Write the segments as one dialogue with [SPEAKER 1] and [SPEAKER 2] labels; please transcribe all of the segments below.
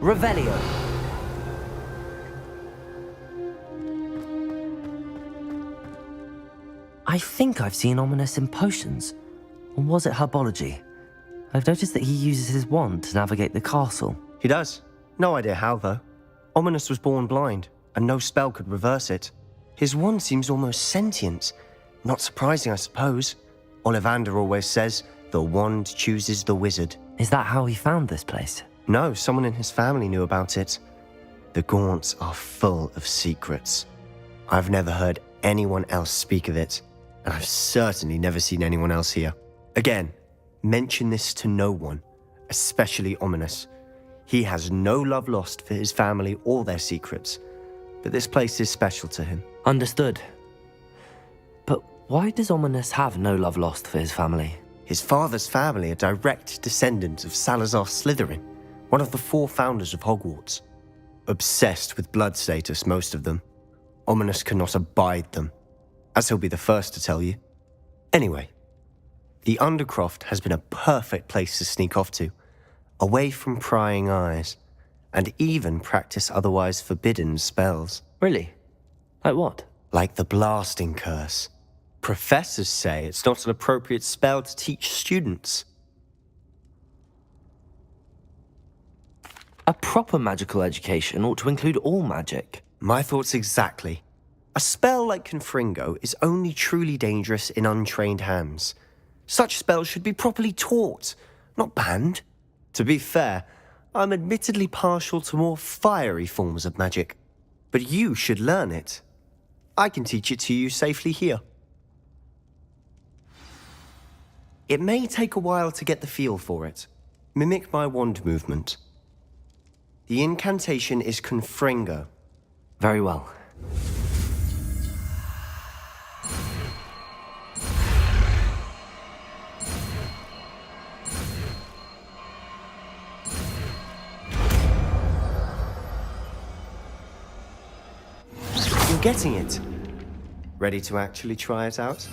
[SPEAKER 1] Revelio. I think I've seen Ominous in potions. Or was it herbology? I've noticed that he uses his wand to navigate the castle.
[SPEAKER 2] He does. No idea how, though. Ominous was born blind, and no spell could reverse it. His wand seems almost sentient. Not surprising, I suppose. Ollivander always says, the wand chooses the wizard.
[SPEAKER 1] Is that how he found this place?
[SPEAKER 2] No, someone in his family knew about it. The Gaunts are full of secrets. I've never heard anyone else speak of it, and I've certainly never seen anyone else here. Again, mention this to no one, especially Ominous. He has no love lost for his family or their secrets, but this place is special to him.
[SPEAKER 1] Understood. But why does Ominous have no love lost for his family?
[SPEAKER 2] His father's family are direct descendants of Salazar Slytherin, one of the 4 founders of Hogwarts. Obsessed with blood status, most of them. Ominous cannot abide them, as he'll be the first to tell you. Anyway, the Undercroft has been a perfect place to sneak off to, away from prying eyes, and even practice otherwise forbidden spells.
[SPEAKER 1] Really? Like what?
[SPEAKER 2] Like the blasting curse. Professors say it's not an appropriate spell to teach students.
[SPEAKER 1] A proper magical education ought to include all magic.
[SPEAKER 2] My thoughts exactly. A spell like Confringo is only truly dangerous in untrained hands. Such spells should be properly taught, not banned. To be fair, I'm admittedly partial to more fiery forms of magic, but you should learn it. I can teach it to you safely here. It may take a while to get the feel for it. Mimic my wand movement. The incantation is Confringo.
[SPEAKER 1] Very well.
[SPEAKER 2] You're getting it. Ready to actually try it out?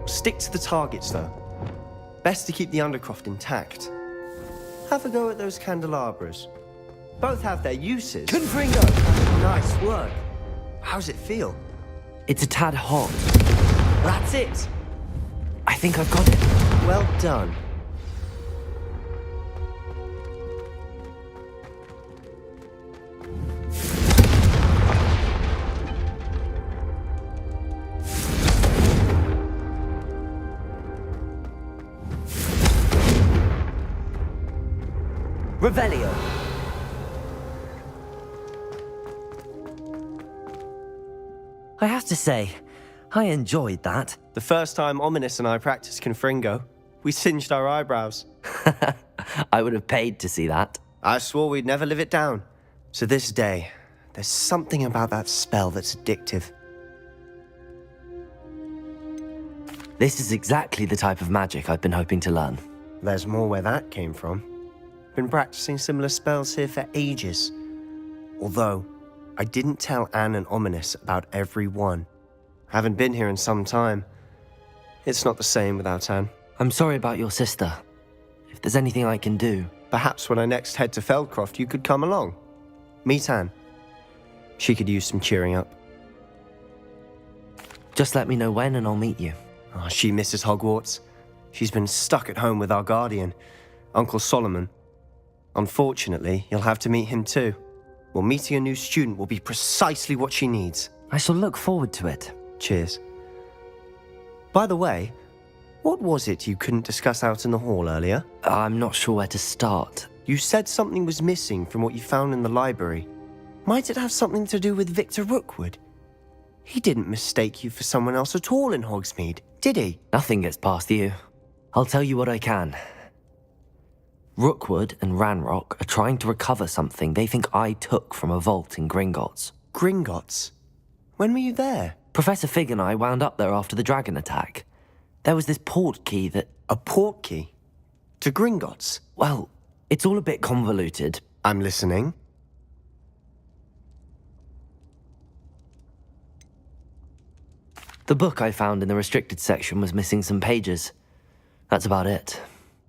[SPEAKER 2] Stick to the targets, though. Best to keep the Undercroft intact. Have a go at those candelabras. Both have their uses.
[SPEAKER 1] Confringo!
[SPEAKER 2] Nice work. How's it feel?
[SPEAKER 1] It's a tad hot.
[SPEAKER 2] That's it.
[SPEAKER 1] I think I've got it.
[SPEAKER 2] Well done.
[SPEAKER 1] Revelio. I have to say, I enjoyed that.
[SPEAKER 2] The first time Ominous and I practiced Confringo, we singed our eyebrows.
[SPEAKER 1] I would have paid to see that.
[SPEAKER 2] I swore we'd never live it down. To this day, there's something about that spell that's addictive.
[SPEAKER 1] This is exactly the type of magic I've been hoping to learn.
[SPEAKER 2] There's more where that came from. Been practicing similar spells here for ages. Although, I didn't tell Anne and Ominous about every one. Haven't been here in some time. It's not the same without Anne.
[SPEAKER 1] I'm sorry about your sister. If there's anything I can do...
[SPEAKER 2] Perhaps when I next head to Feldcroft, you could come along. Meet Anne. She could use some cheering up.
[SPEAKER 1] Just let me know when and I'll meet you.
[SPEAKER 2] Oh, she misses Hogwarts. She's been stuck at home with our guardian, Uncle Solomon. Unfortunately, you'll have to meet him too. Well, meeting a new student will be precisely what she needs.
[SPEAKER 1] I shall look forward to it.
[SPEAKER 2] Cheers. By the way, what was it you couldn't discuss out in the hall earlier?
[SPEAKER 1] I'm not sure where to start.
[SPEAKER 2] You said something was missing from what you found in the library. Might it have something to do with Victor Rookwood? He didn't mistake you for someone else at all in Hogsmeade, did he?
[SPEAKER 1] Nothing gets past you. I'll tell you what I can. Rookwood and Ranrock are trying to recover something they think I took from a vault in Gringotts.
[SPEAKER 2] Gringotts? When were you there?
[SPEAKER 1] Professor Fig and I wound up there after the dragon attack. There was this port key that...
[SPEAKER 2] A port key? To Gringotts?
[SPEAKER 1] Well, it's all a bit convoluted.
[SPEAKER 2] I'm listening.
[SPEAKER 1] The book I found in the restricted section was missing some pages. That's about it.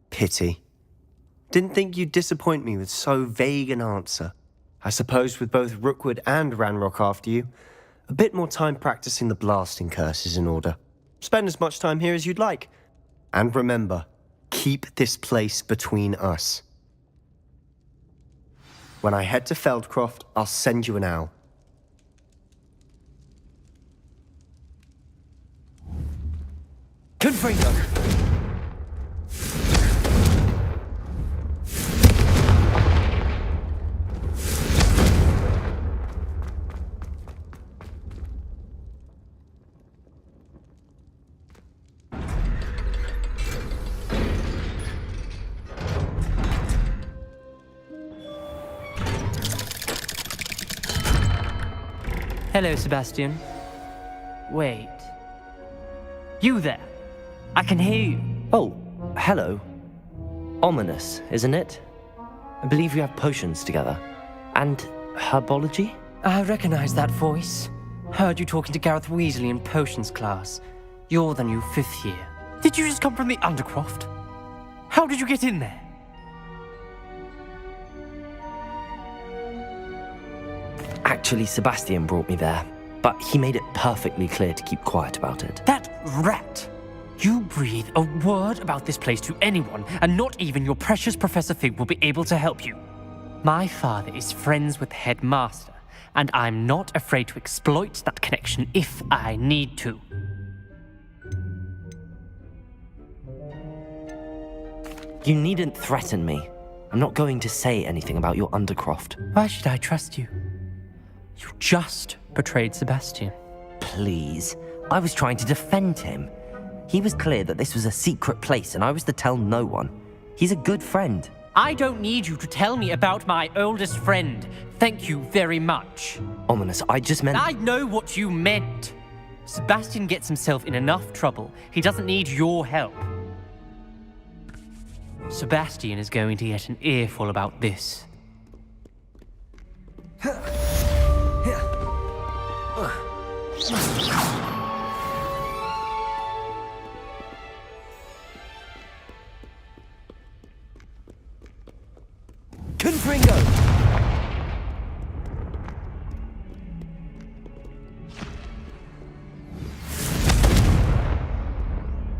[SPEAKER 2] Pity. Didn't think you'd disappoint me with so vague an answer. I suppose with both Rookwood and Ranrock after you, a bit more time practicing the blasting curse is in order. Spend as much time here as you'd like. And remember, keep this place between us. When I head to Feldcroft, I'll send you an owl.
[SPEAKER 1] Confringo!
[SPEAKER 3] Hello, Sebastian. Wait. You there? I can hear you.
[SPEAKER 1] Oh, hello. Ominous, isn't it? I believe we have potions together. And herbology?
[SPEAKER 3] I recognize that voice. Heard you talking to Gareth Weasley in potions class. You're the new 5th year. Did you just come from the Undercroft? How did you get in there?
[SPEAKER 1] Actually, Sebastian brought me there, but he made it perfectly clear to keep quiet about it.
[SPEAKER 3] That rat! You breathe a word about this place to anyone, and not even your precious Professor Fig will be able to help you. My father is friends with the headmaster, and I'm not afraid to exploit that connection if I need to.
[SPEAKER 1] You needn't threaten me. I'm not going to say anything about your Undercroft.
[SPEAKER 3] Why should I trust you? You just betrayed Sebastian.
[SPEAKER 1] Please. I was trying to defend him. He was clear that this was a secret place and I was to tell no one. He's a good friend.
[SPEAKER 3] I don't need you to tell me about my oldest friend. Thank you very much.
[SPEAKER 1] Ominous, I just meant...
[SPEAKER 3] I know what you meant. Sebastian gets himself in enough trouble. He doesn't need your help. Sebastian is going to get an earful about this.
[SPEAKER 1] Confringo!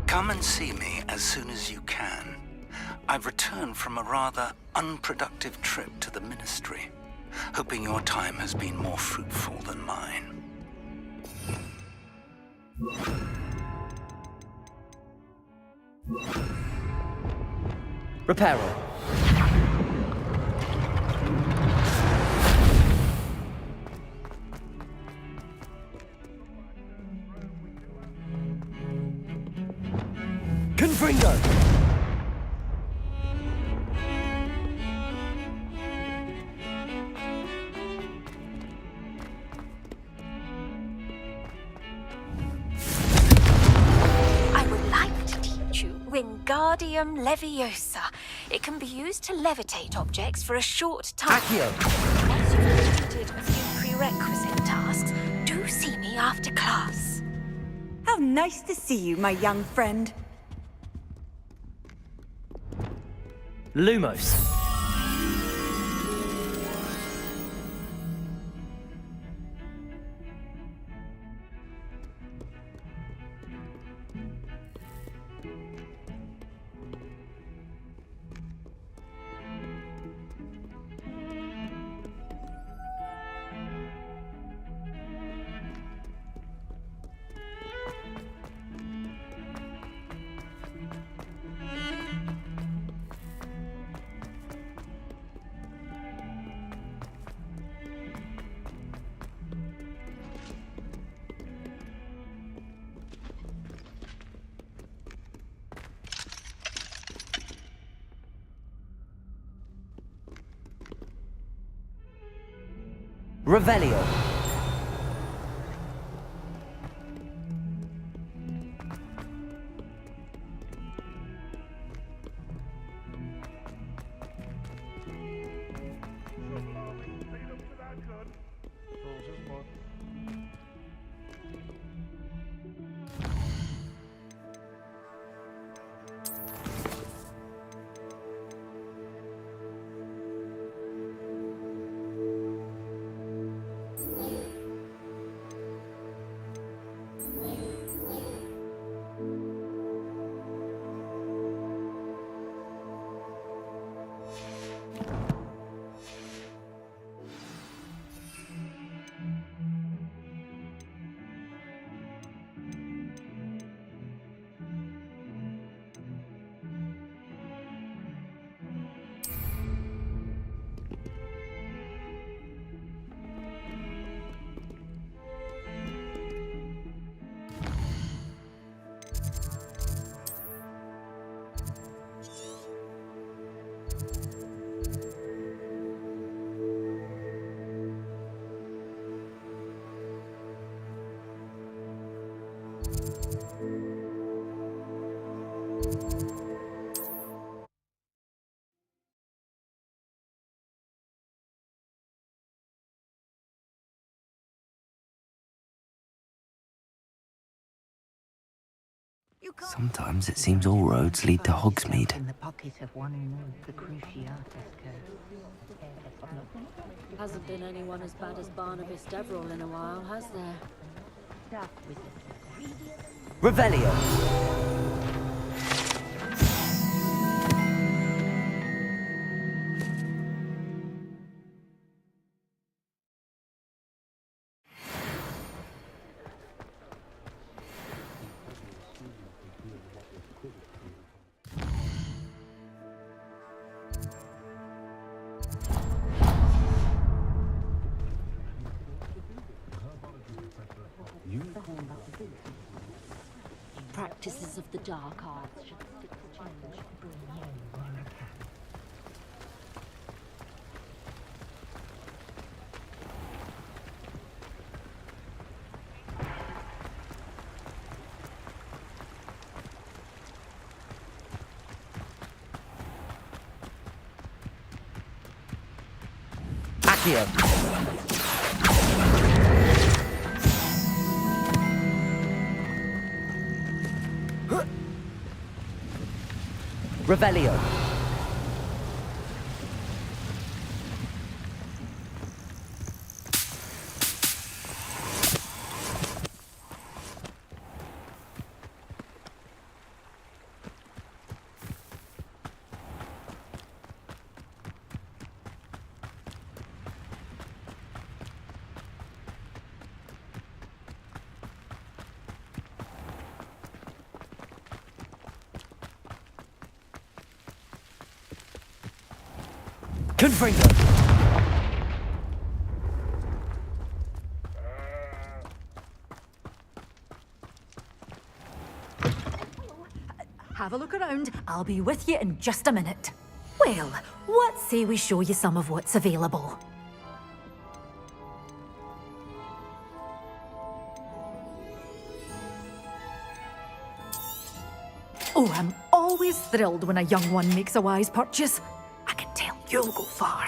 [SPEAKER 4] Come and see me as soon as you can. I've returned from a rather unproductive trip to the Ministry, hoping your time has been more fruitful than mine.
[SPEAKER 1] Reparo. Confringo!
[SPEAKER 5] Wingardium Leviosa. It can be used to levitate objects for a short time.
[SPEAKER 1] Accio!
[SPEAKER 5] Once you've completed a few prerequisite tasks, do see me after class.
[SPEAKER 6] How nice to see you, my young friend.
[SPEAKER 1] Lumos. Revelio. Sometimes it seems all roads lead to Hogsmeade.
[SPEAKER 7] In the pocket of one of the Cruciatus curve.
[SPEAKER 8] Hasn't been anyone as bad as Barnabas Deverell in a while, has there?
[SPEAKER 1] Revelio!
[SPEAKER 8] Practices of the dark arts should stick to change.
[SPEAKER 1] Accio! Revelio! Confringo!
[SPEAKER 6] Have a look around. I'll be with you in just a minute. Well, what say we show you some of what's available? Oh, I'm always thrilled when a young one makes a wise purchase. I can tell you'll go far.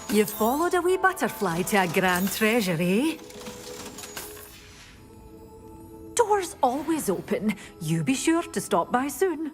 [SPEAKER 6] You followed a wee butterfly to a grand treasure, eh? Doors always open. You be sure to stop by soon.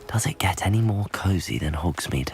[SPEAKER 1] Does it get any more cozy than Hogsmeade?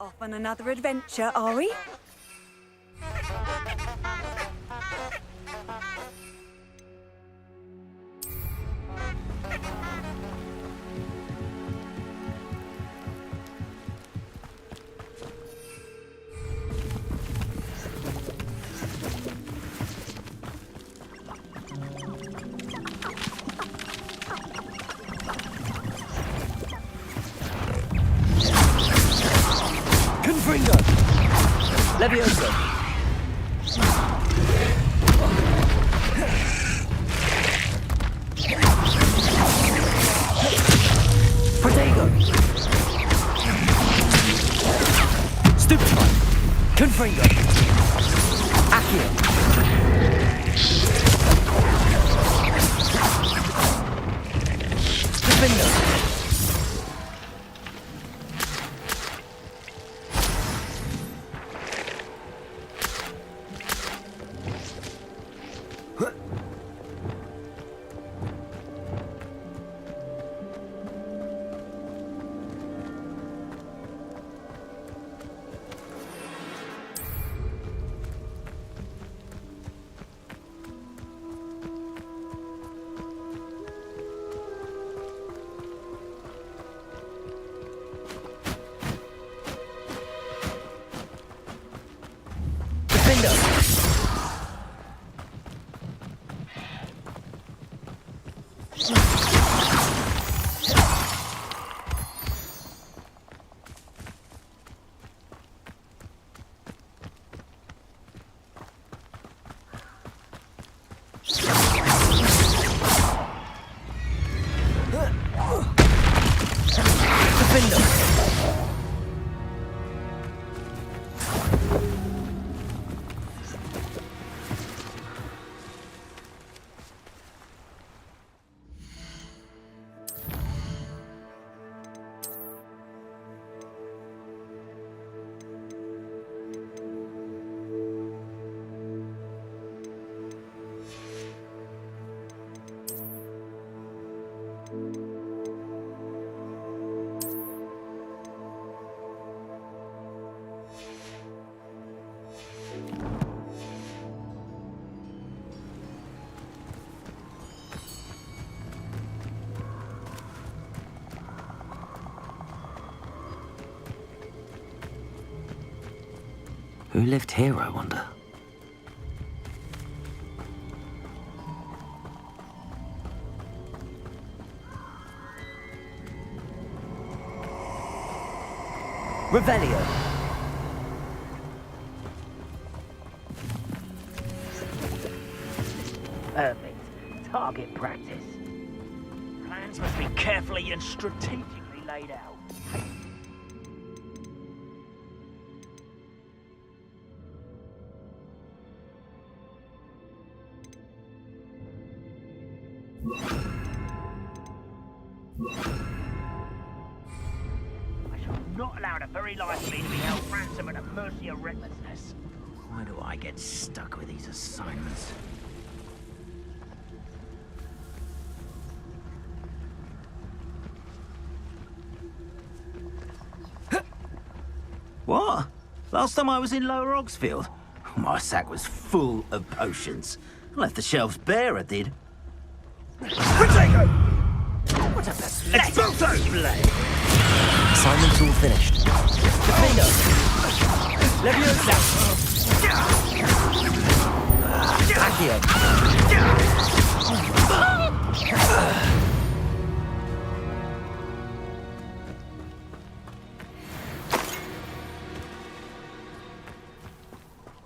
[SPEAKER 6] Off on another adventure, are we?
[SPEAKER 1] Leviosa! Protego! Stupefy! Confringo! Accio! Defender! Who lived here, I wonder? Revelio!
[SPEAKER 7] Perfect. Target practice. Plans must be carefully and strategically laid out. Not allowed a very life me to be held ransom at the mercy of recklessness. Why do I get stuck with these assignments?
[SPEAKER 9] What? Last time I was in Lower Oxfield, my sack was full of potions. I left the shelves bare, I did. Protego! What a pathetic blade!
[SPEAKER 1] Assignment's all finished. Defender! Leviosa! Accio!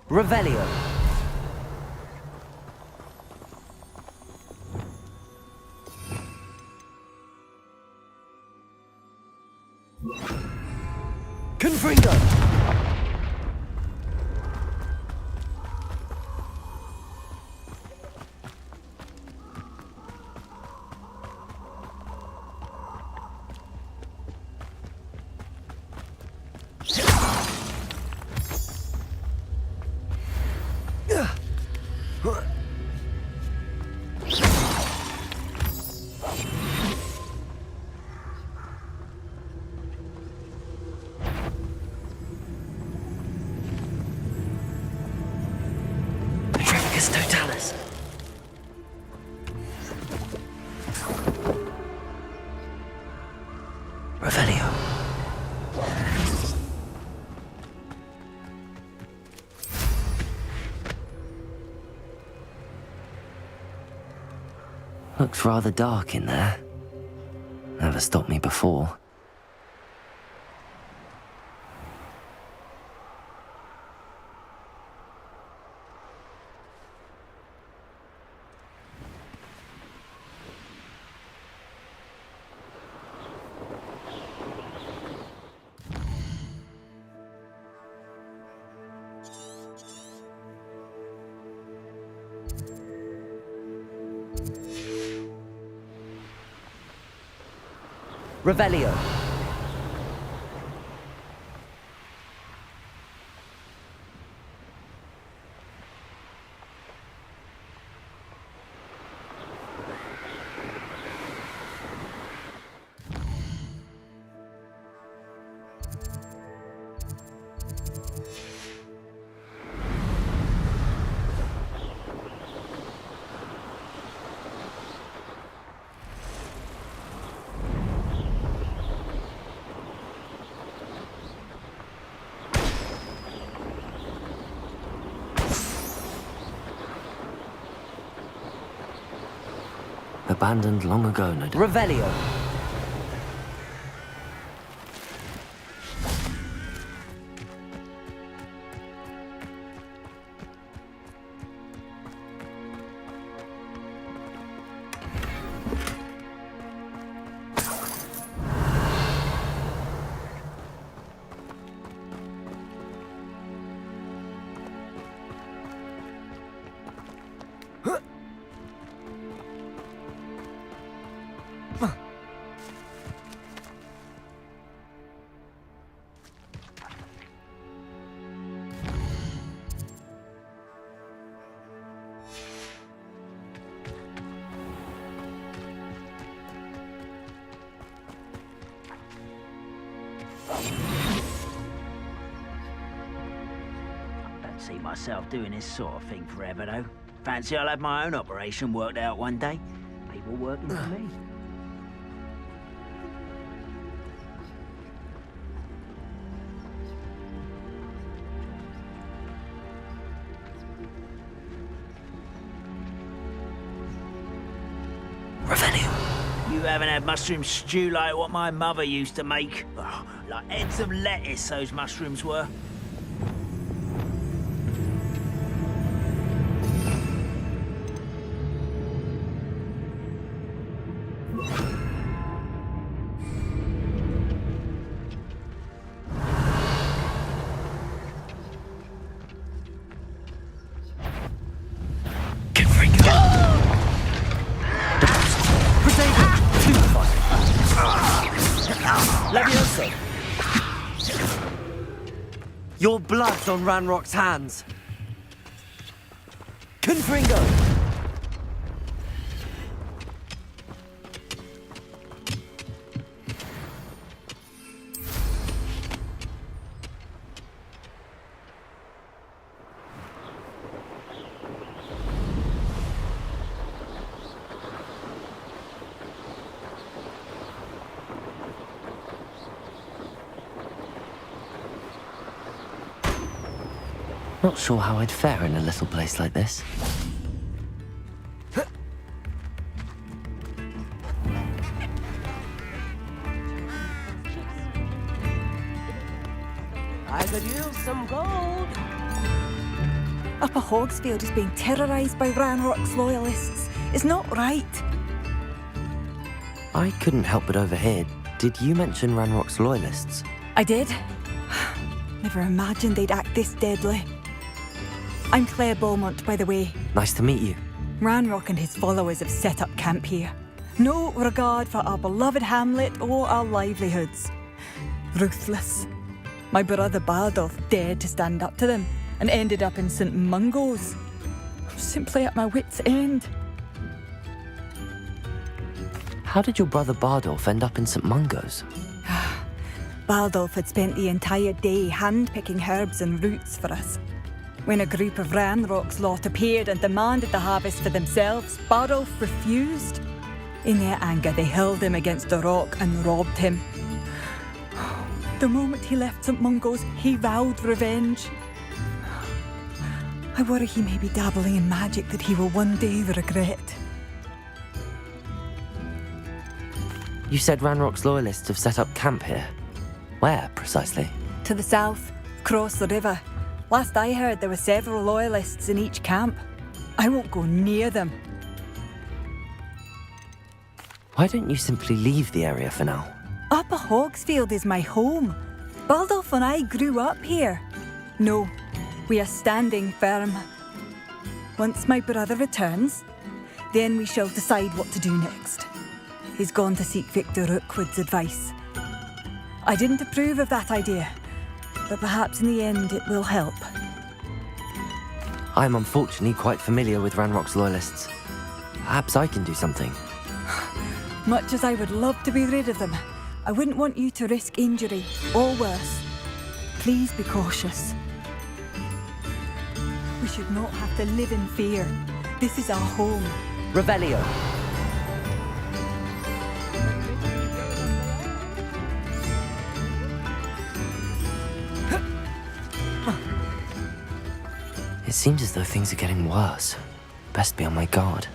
[SPEAKER 1] Revelio! Confringo! Totalis. Revelio. Looks rather dark in there. Never stopped me before. Revelio. Abandoned long ago, no doubt. Revelio.
[SPEAKER 7] See myself doing this sort of thing forever, though. Fancy I'll have my own operation worked out one day. People working for me.
[SPEAKER 1] Revelio.
[SPEAKER 7] You haven't had mushroom stew like what my mother used to make? Oh, like heads of lettuce, those mushrooms were.
[SPEAKER 1] Levioso! Your blood's on Ranrock's hands. Confringo! Not sure how I'd fare in a little place like this.
[SPEAKER 10] I could use some gold.
[SPEAKER 6] Upper Hogsfield is being terrorised by Ranrock's loyalists. It's not right.
[SPEAKER 1] I couldn't help but overhear. Did you mention Ranrock's loyalists?
[SPEAKER 6] I did. Never imagined they'd act this deadly. I'm Claire Beaumont, by the way.
[SPEAKER 1] Nice to meet you.
[SPEAKER 6] Ranrock and his followers have set up camp here. No regard for our beloved hamlet or our livelihoods. Ruthless. My brother Bardolph dared to stand up to them and ended up in St. Mungo's. I'm simply at my wit's end.
[SPEAKER 1] How did your brother Bardolph end up in St. Mungo's?
[SPEAKER 6] Bardolph had spent the entire day hand-picking herbs and roots for us. When a group of Ranrock's lot appeared and demanded the harvest for themselves, Bardolph refused. In their anger, they hurled him against a rock and robbed him. The moment he left St. Mungo's, he vowed revenge. I worry he may be dabbling in magic that he will one day regret.
[SPEAKER 1] You said Ranrock's loyalists have set up camp here. Where, precisely?
[SPEAKER 6] To the south, across the river. Last I heard, there were several loyalists in each camp. I won't go near them.
[SPEAKER 1] Why don't you simply leave the area for now?
[SPEAKER 6] Upper Hogsfield is my home. Bardolph and I grew up here. No, we are standing firm. Once my brother returns, then we shall decide what to do next. He's gone to seek Victor Rookwood's advice. I didn't approve of that idea, but perhaps in the end it will help.
[SPEAKER 1] I'm unfortunately quite familiar with Ranrock's loyalists. Perhaps I can do something.
[SPEAKER 6] Much as I would love to be rid of them, I wouldn't want you to risk injury, or worse. Please be cautious. We should not have to live in fear. This is our home.
[SPEAKER 1] Revelio. It seems as though things are getting worse. Best be on my guard.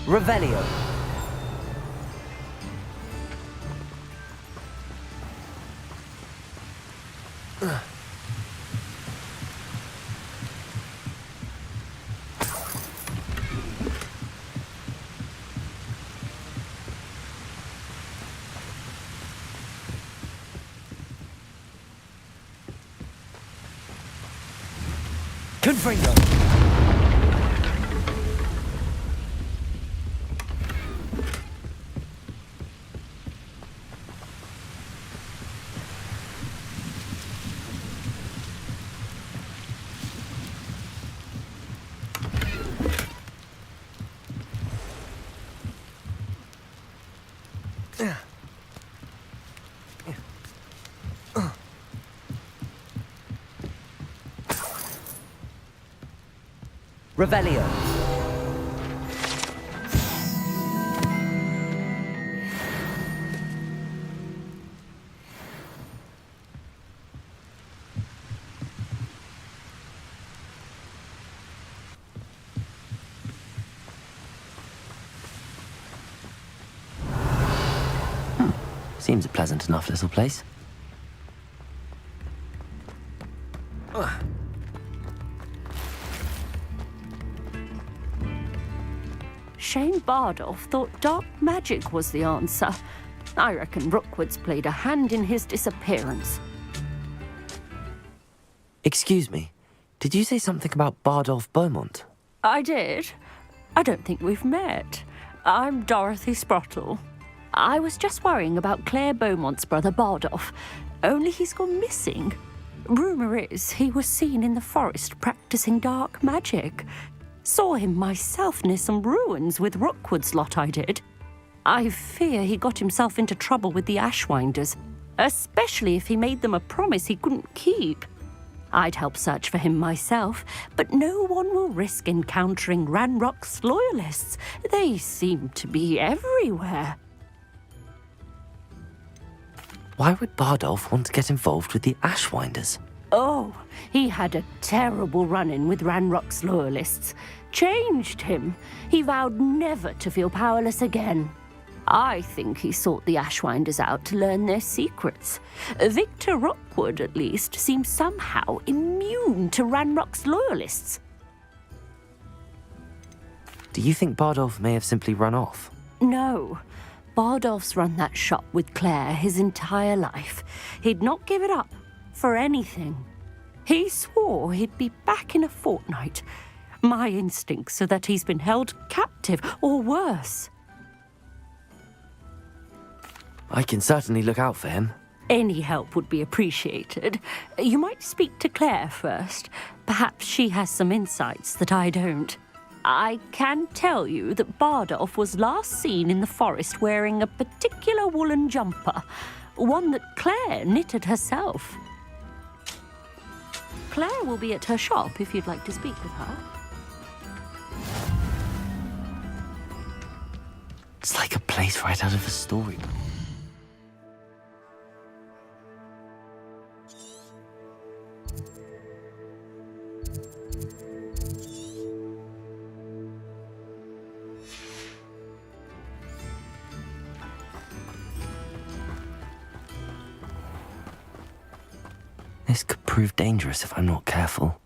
[SPEAKER 1] Revelio. Confringo. Revelio. Seems a pleasant enough little place.
[SPEAKER 8] Shane Bardolph thought dark magic was the answer. I reckon Rookwood's played a hand in his disappearance.
[SPEAKER 1] Excuse me, did you say something about Bardolph Beaumont?
[SPEAKER 8] I did. I don't think we've met. I'm Dorothy Sprottle. I was just worrying about Claire Beaumont's brother Bardolph, only he's gone missing. Rumour is he was seen in the forest practicing dark magic. Saw him myself near some ruins with Rookwood's lot I did. I fear he got himself into trouble with the Ashwinders, especially if he made them a promise he couldn't keep. I'd help search for him myself, but no one will risk encountering Ranrock's loyalists. They seem to be everywhere.
[SPEAKER 1] Why would Bardolph want to get involved with the Ashwinders?
[SPEAKER 8] Oh, he had a terrible run-in with Ranrock's loyalists. Changed him. He vowed never to feel powerless again. I think he sought the Ashwinders out to learn their secrets. Victor Rookwood, at least, seems somehow immune to Ranrock's loyalists.
[SPEAKER 1] Do you think Bardolph may have simply run off?
[SPEAKER 8] No. Bardolph's run that shop with Claire his entire life. He'd not give it up for anything. He swore he'd be back in a fortnight. My instincts are that he's been held captive, or worse.
[SPEAKER 1] I can certainly look out for him.
[SPEAKER 8] Any help would be appreciated. You might speak to Claire first. Perhaps she has some insights that I don't. I can tell you that Bardolph was last seen in the forest wearing a particular woolen jumper, one that Claire knitted herself. Claire will be at her shop if you'd like to speak with her.
[SPEAKER 1] It's like a place right out of a storybook. This could prove dangerous if I'm not careful.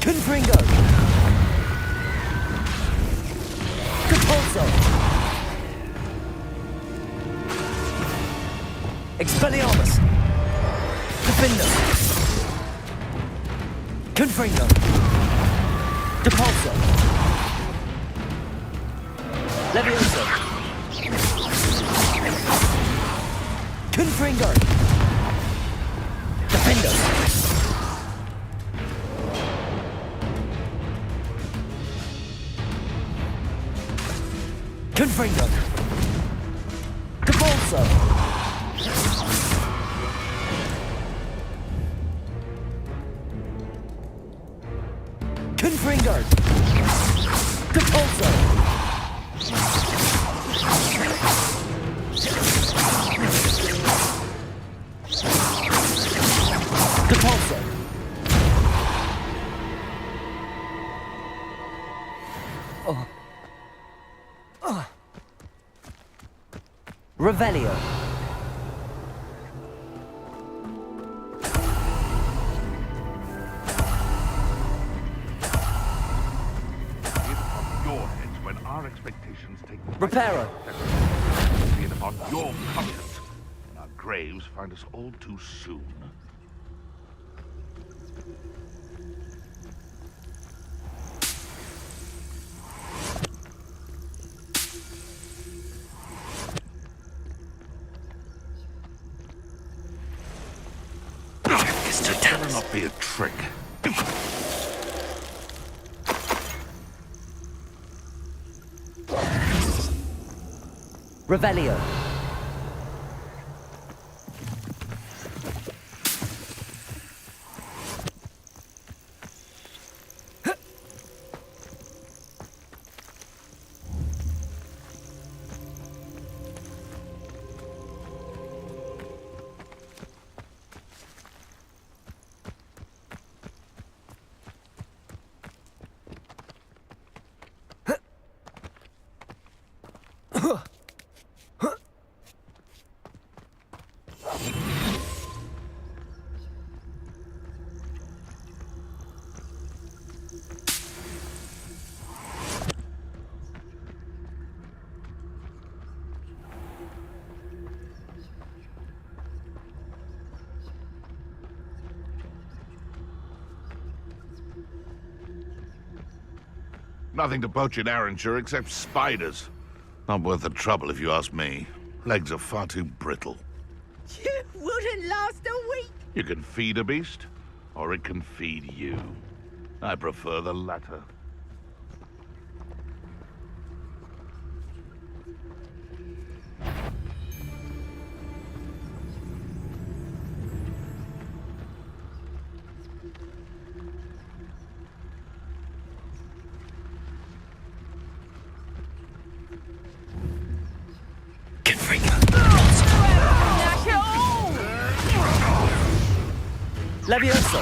[SPEAKER 1] Confringo! Capulso! Expelliarmus! Defender! Confringo! Capulso! Levioso! Confringo! Defender! Confringo! Capulso! Confringo! Capulso! Capulso! Revelio.
[SPEAKER 11] Your heads when our expectations take
[SPEAKER 1] Reparo.
[SPEAKER 11] See it upon your conscience when our graves find us all too soon. It better not be a trick.
[SPEAKER 1] Revelio.
[SPEAKER 11] Nothing to poach in Arranshire except spiders. Not worth the trouble if you ask me. Legs are far too brittle.
[SPEAKER 10] You wouldn't last a week.
[SPEAKER 11] You can feed a beast, or it can feed you. I prefer the latter.
[SPEAKER 1] Levioso!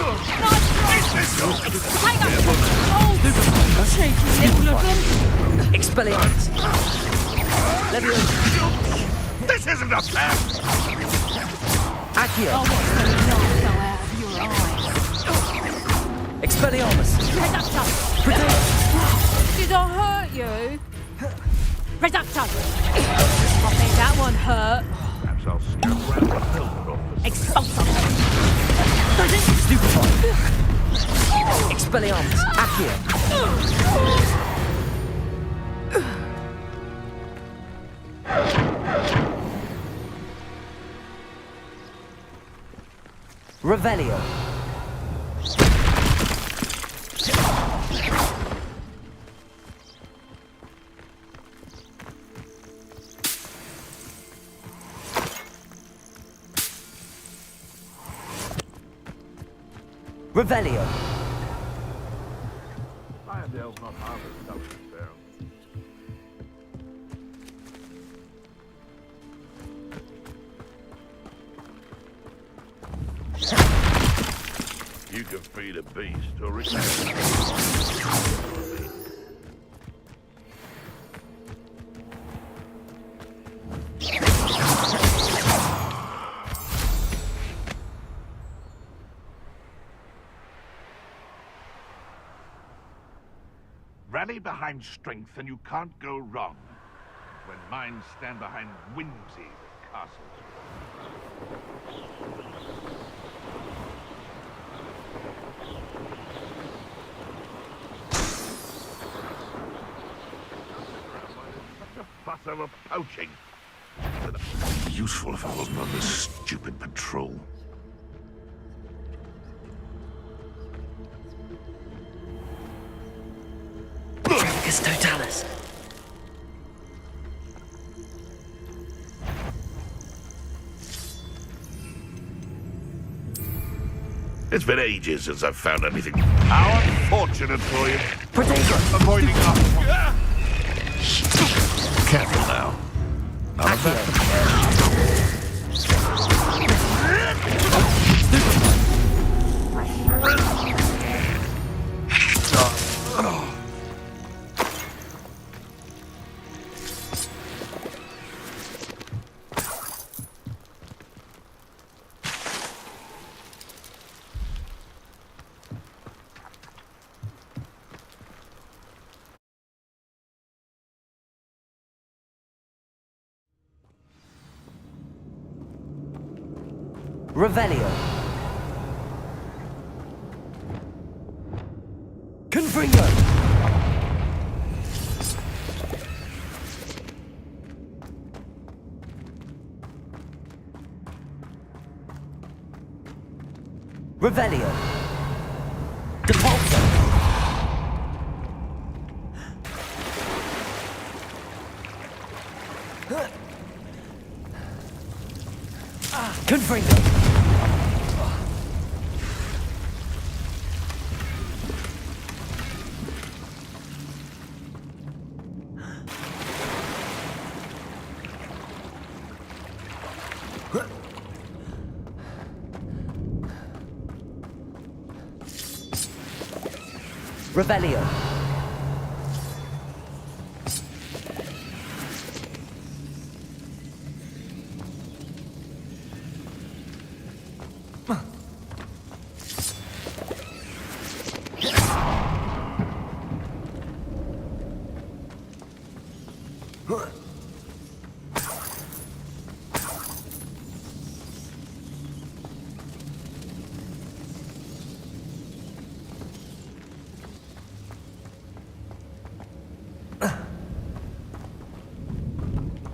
[SPEAKER 1] Expelliarmus! Levioso!
[SPEAKER 11] This isn't a camp!
[SPEAKER 1] Accio! Expelliarmus!
[SPEAKER 10] Did I hurt you?
[SPEAKER 8] Reductor! I think that one hurt.
[SPEAKER 11] Perhaps I'll scout round the filter office.
[SPEAKER 8] Expulsor!
[SPEAKER 1] Stupefy. Expelliarmus. Accio. Revelio. Revelio.
[SPEAKER 11] Irondale's not half as tough as Baron. You can feed a beast or it Rally behind strength and you can't go wrong. When minds stand behind whimsy with castles. Such a fuss over poaching. Useful if I wasn't on this stupid patrol.
[SPEAKER 1] Trafficus Totalis.
[SPEAKER 11] It's been ages since I've found anything. How unfortunate for you.
[SPEAKER 1] Protego.
[SPEAKER 11] Avoiding us. Careful now. None of that.
[SPEAKER 1] Revelio. Confringo. Revelio. Depulso. Confringo. Revelio.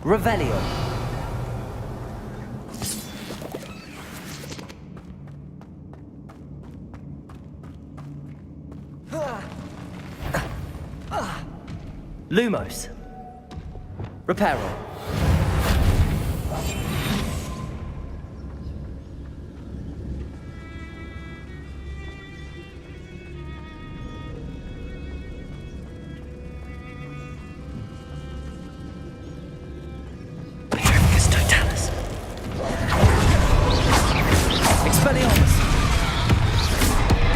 [SPEAKER 1] Revelio. Lumos. Reparo. Trafficus Totalis. Expelliarmus.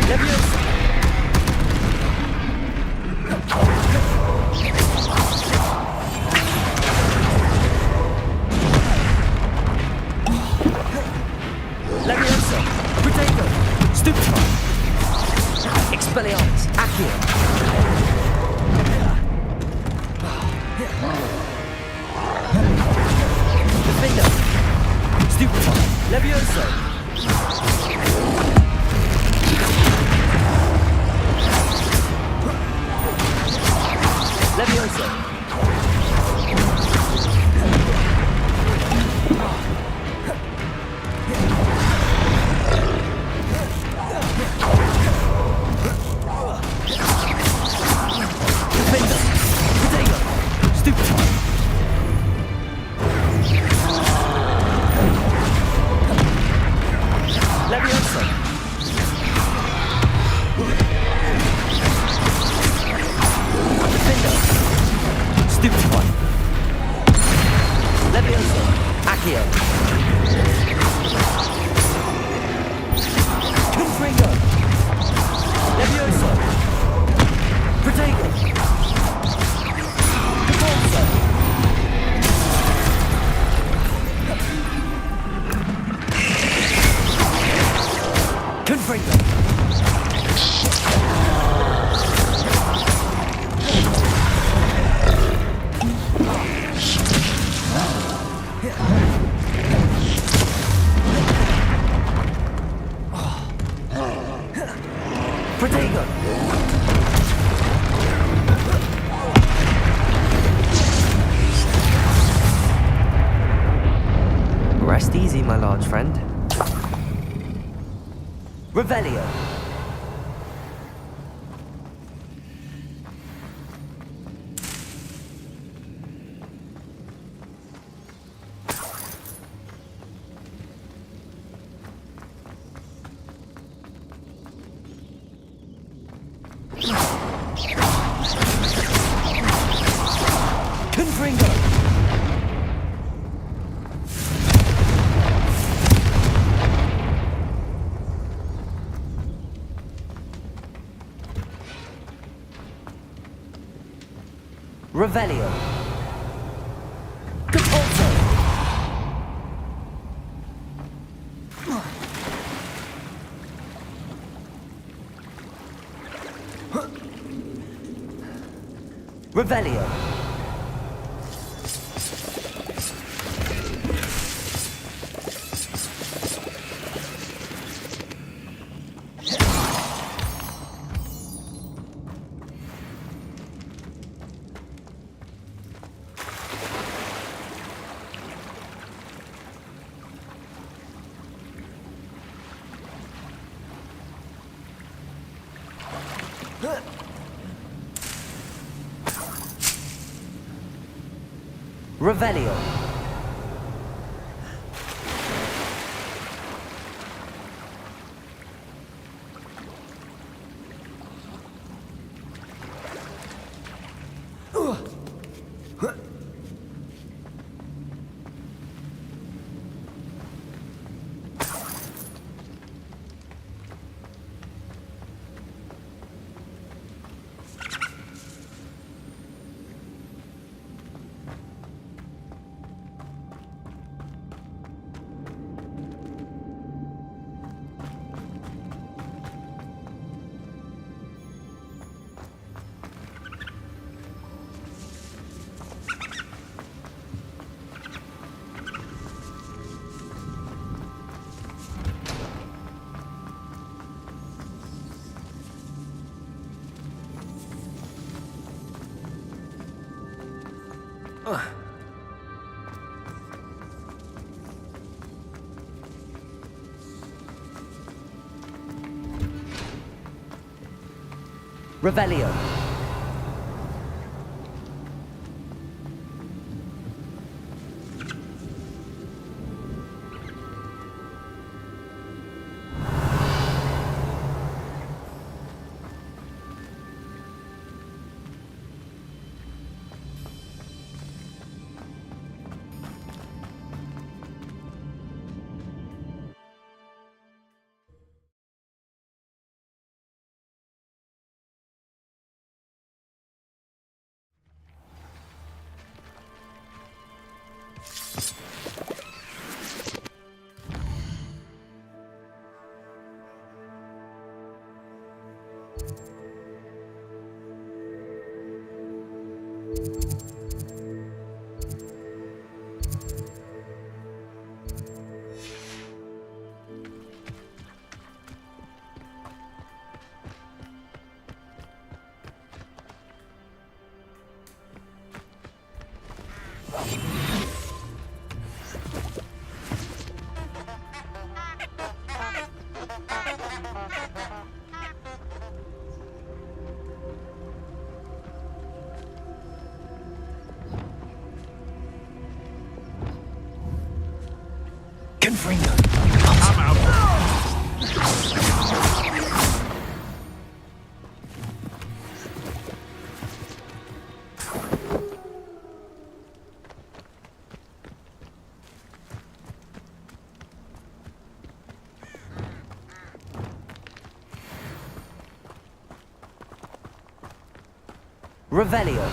[SPEAKER 1] Leviosa. Defender! Stupefy! Levioso! Levioso! Rest easy, my large friend. Revelio. Confringo. Revelio. Capulso. Revelio. Revelio. Revelio. Confringo.
[SPEAKER 11] I'm out.
[SPEAKER 1] Revelio.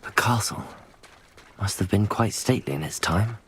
[SPEAKER 1] The castle must have been quite stately in its time.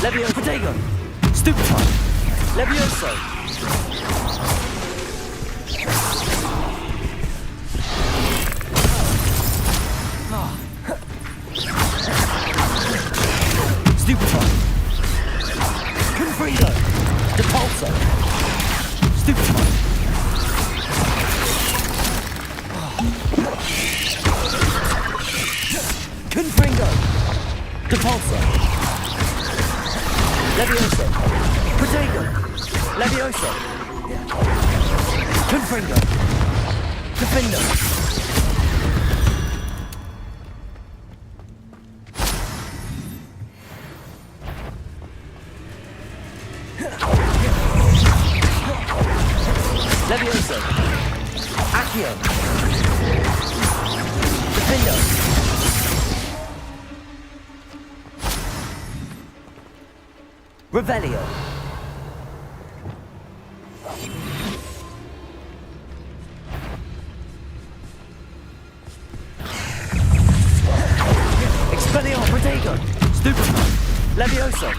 [SPEAKER 1] Levio Protego! Stupefy! Levioso! Stupefy! Confringo! Depulso! Stupefy! Confringo! Depulso! Levioso! Protego! Levioso! Confringo! Defendo! Levioso! Accio! Defendo! Revelio. Expelliarmus Protego. Stupefy. Levioso.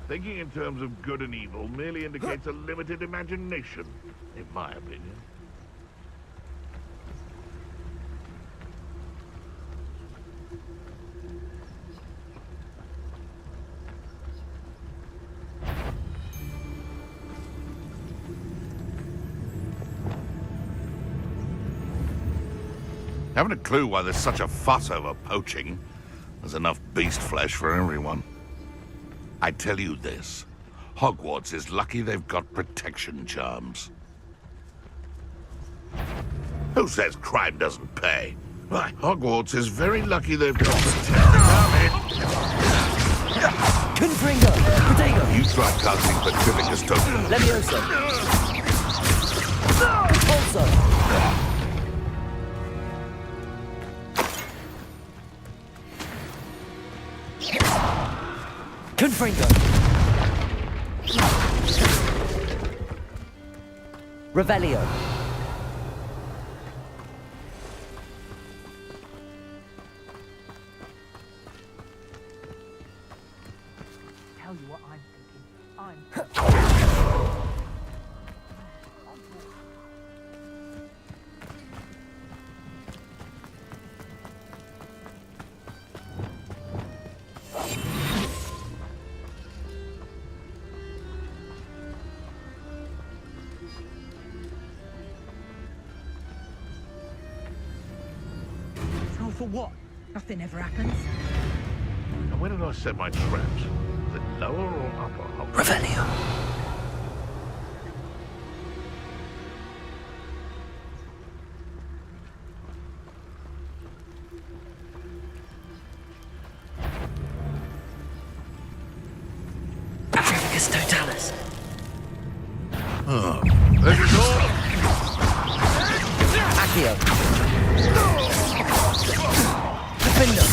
[SPEAKER 11] Thinking in terms of good and evil merely indicates a limited imagination, in my opinion. Haven't a clue why there's such a fuss over poaching. There's enough beast flesh for everyone. I tell you this, Hogwarts is lucky they've got protection charms. Who says crime doesn't pay? Why, Hogwarts is very lucky they've got protection.
[SPEAKER 1] Confringo! Protego!
[SPEAKER 11] You tried casting Petrificus Token.
[SPEAKER 1] Levioso! Also! Confringo! Revelio!
[SPEAKER 10] Tell you what I'm thinking. For what? Nothing ever happens.
[SPEAKER 11] where did I set my traps? Was it lower or upper Hogwarts?
[SPEAKER 1] Revelio. Atrevicus totalis.
[SPEAKER 11] Oh, there's your door.
[SPEAKER 1] Accio. Defender.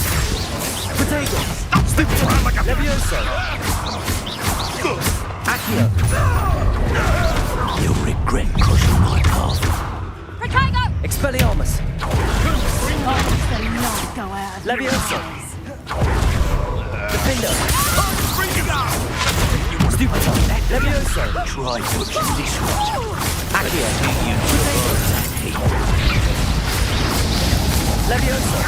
[SPEAKER 1] Potato.
[SPEAKER 11] Stupid around like a
[SPEAKER 1] Levioso. Accio.
[SPEAKER 7] You'll regret crossing my path.
[SPEAKER 5] Protego!
[SPEAKER 1] Expelliarmus. Levioso. Defender. Stupid. Levioso.
[SPEAKER 7] Try touching this one.
[SPEAKER 1] Accio. Levioso.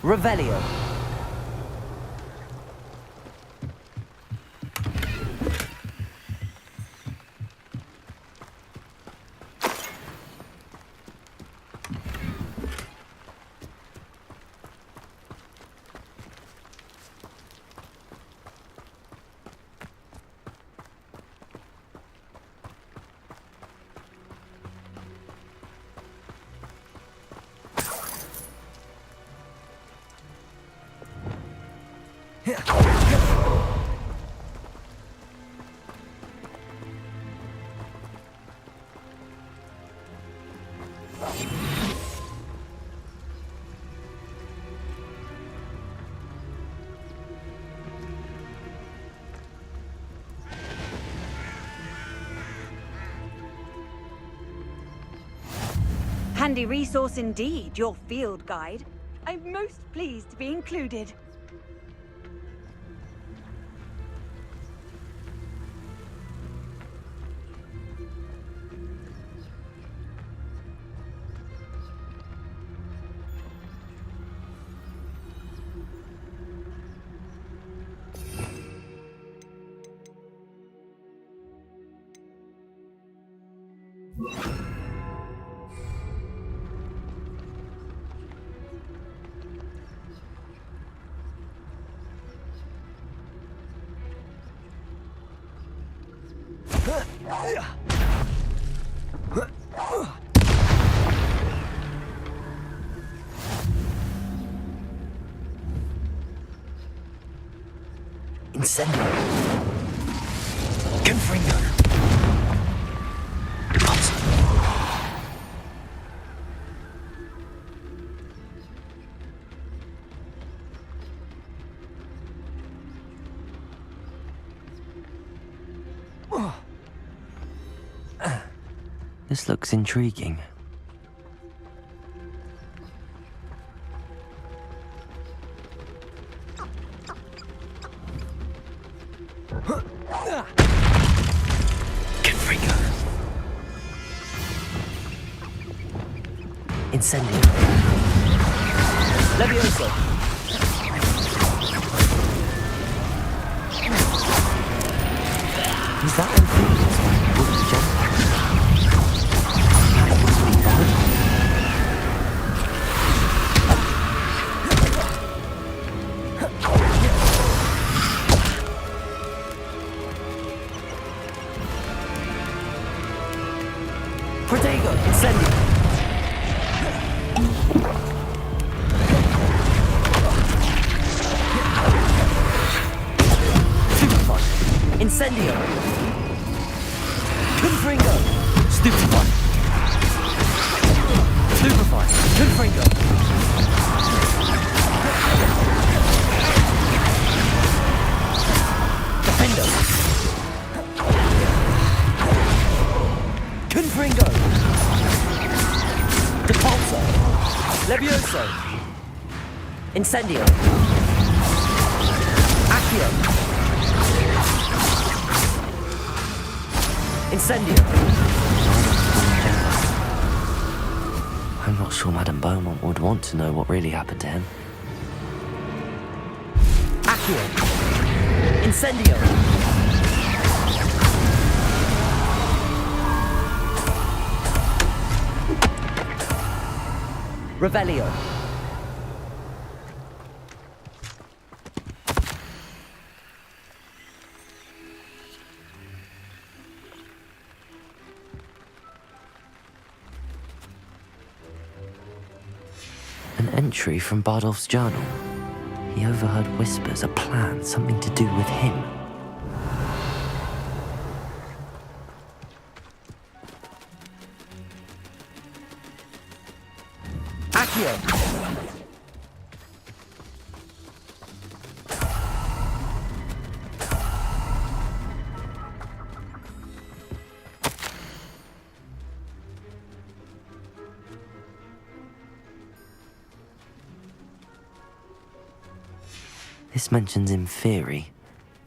[SPEAKER 1] Revelio.
[SPEAKER 6] Handy resource indeed, your field guide. I'm most pleased to be included. Incendio. Confringo. This looks intriguing. Confringo. Incendio. Levioso. Is that one Phoenix? Wouldn't jump. Protego, incendio. Stupefy, incendio. Confringo, stupefy. Stupefy, confringo. Defender. Confringo. Depulso. Levioso. Incendio. Accio. Incendio. I'm not sure Madame Beaumont would want to know what really happened to him. Accio.
[SPEAKER 1] Incendio! Revelio. An entry from Bardolph's journal. He overheard whispers, a plan, something to do with him. Accio! This mentions Inferi,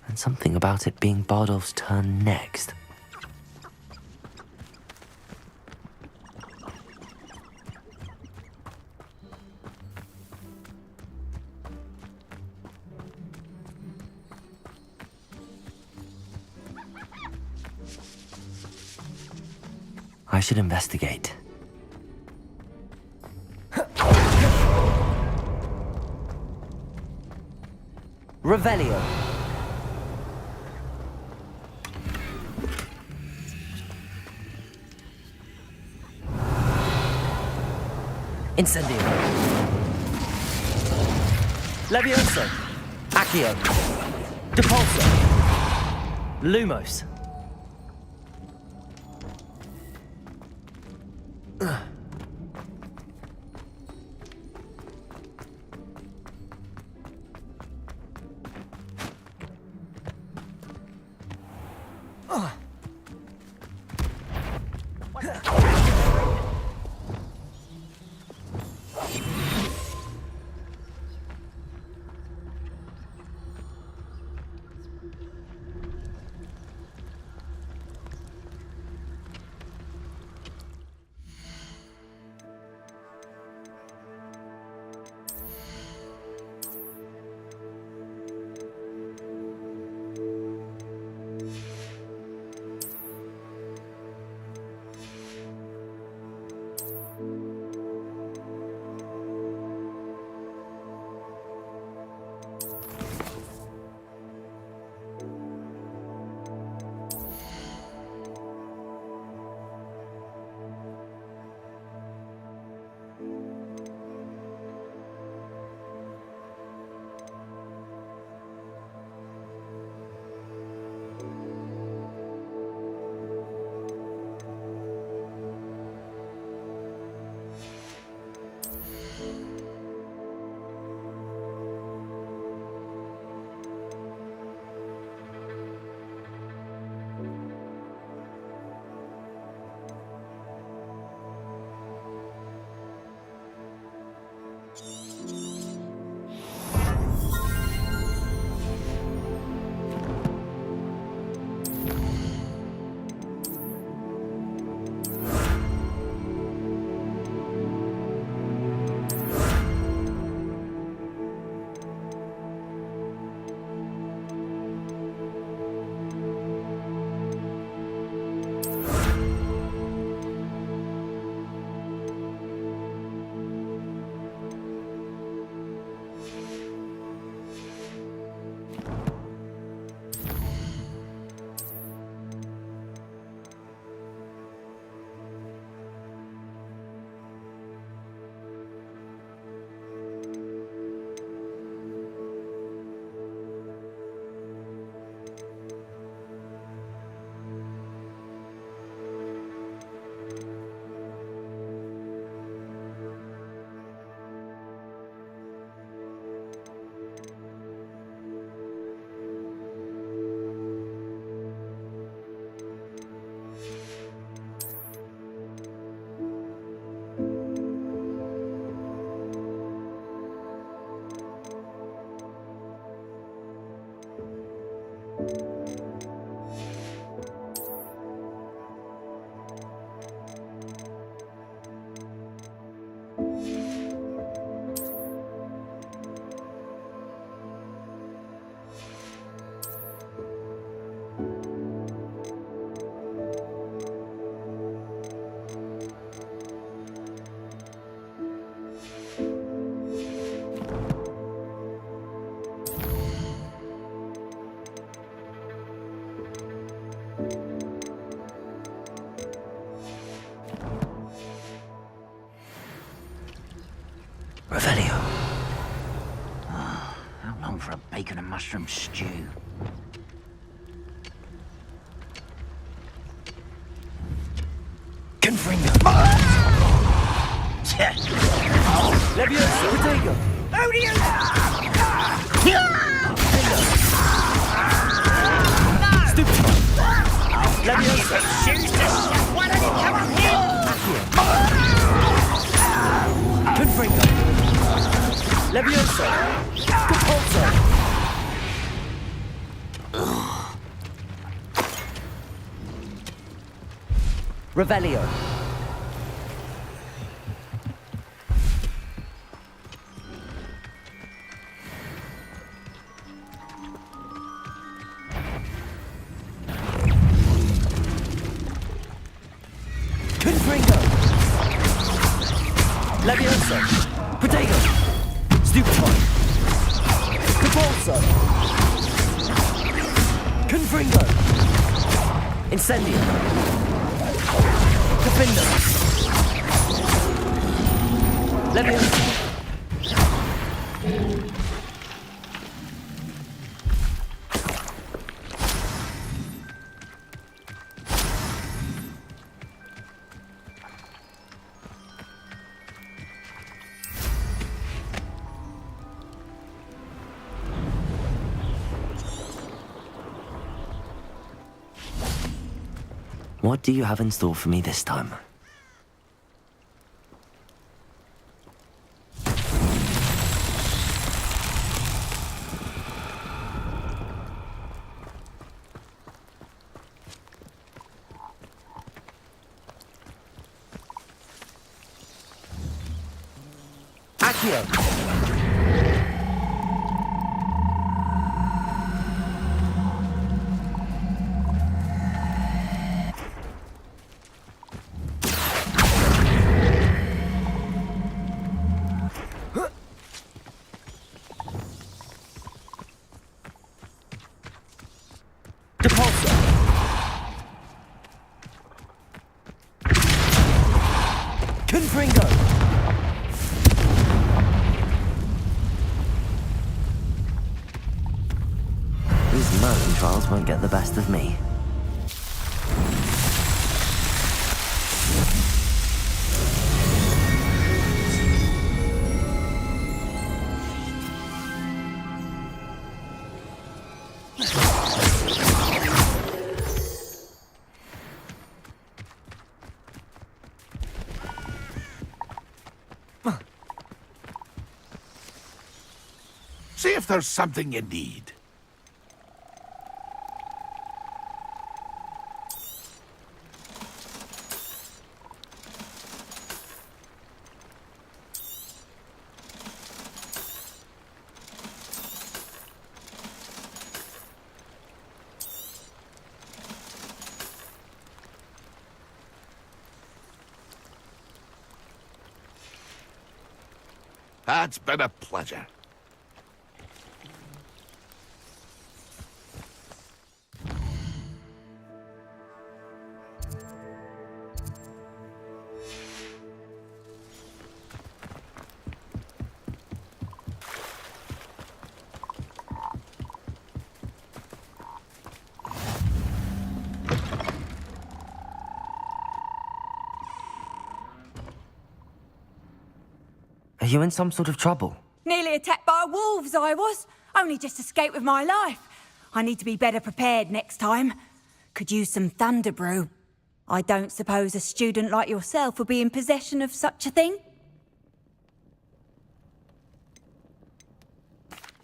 [SPEAKER 1] and something about it being Bardolph's turn next. I should investigate. Revelio. Incendio. Levioso. Accio. Depulso. Lumos. Revelio.
[SPEAKER 7] How long for a bacon and mushroom stew?
[SPEAKER 1] Confringo.
[SPEAKER 7] Leviosa!
[SPEAKER 1] Protego.
[SPEAKER 7] Leviosa! Why don't you come up here?
[SPEAKER 1] Confringo. Leviosa. Compulso. Revelio. Confringo. Leviosa. Protego. Stupefy. Compulso. Confringo. Incendio. Capindo. Leviosa. What do you have in store for me this time? Accio! Depulso! Confringo! These mountain trials won't get the best of me.
[SPEAKER 11] See if there's something you need. It's been a pleasure.
[SPEAKER 1] Are you in some sort of trouble?
[SPEAKER 6] Nearly attacked by wolves, I was. Only just escaped with my life. I need to be better prepared next time. Could use some thunder brew. I don't suppose a student like yourself would be in possession of such a thing?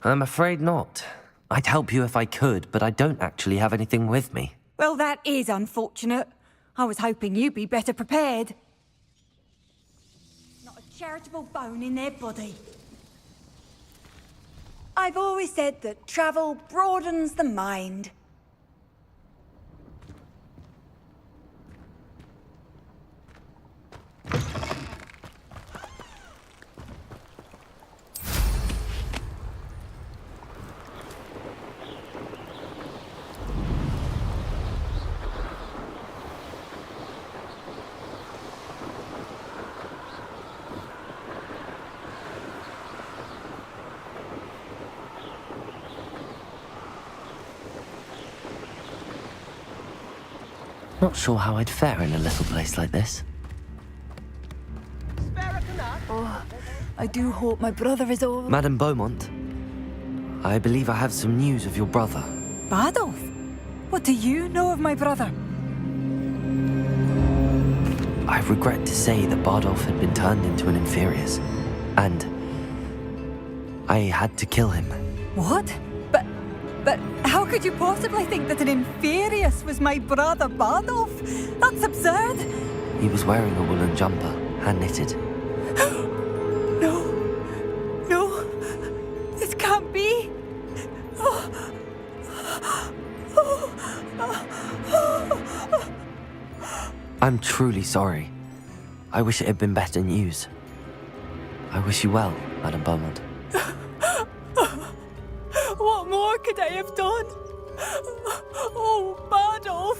[SPEAKER 1] I'm afraid not. I'd help you if I could, but I don't actually have anything with me.
[SPEAKER 6] Well, that is unfortunate. I was hoping you'd be better prepared. Not a charitable bone in their body. I've always said that travel broadens the mind.
[SPEAKER 1] Not sure how I'd fare in a little place like this.
[SPEAKER 6] Oh, I do hope my brother is over.
[SPEAKER 1] Madame Beaumont, I believe I have some news of your brother.
[SPEAKER 6] Badolf? What do you know of my brother?
[SPEAKER 1] I regret to say that Bardolph had been turned into an Inferius, and I had to kill him.
[SPEAKER 6] What? But how could you possibly think that an Inferius was my brother Bardolph? That's absurd.
[SPEAKER 1] He was wearing a woolen jumper, hand-knitted.
[SPEAKER 6] No, this can't be.
[SPEAKER 1] I'm truly sorry. I wish it had been better news. I wish you well, Madame Beaumont.
[SPEAKER 6] What more could I have done? Oh, Bardolph!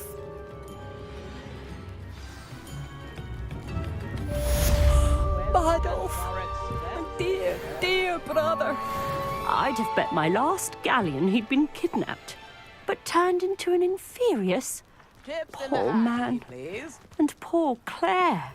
[SPEAKER 6] Bardolph! My dear, dear brother.
[SPEAKER 8] I'd have bet my last galleon he'd been kidnapped, but turned into an Inferius. Poor man.
[SPEAKER 10] Please.
[SPEAKER 8] And poor Claire.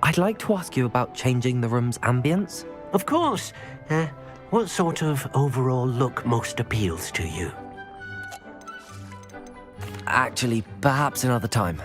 [SPEAKER 1] I'd like to ask you about changing the room's ambience.
[SPEAKER 12] Of course. What sort of overall look most appeals to you?
[SPEAKER 1] Actually, perhaps another time.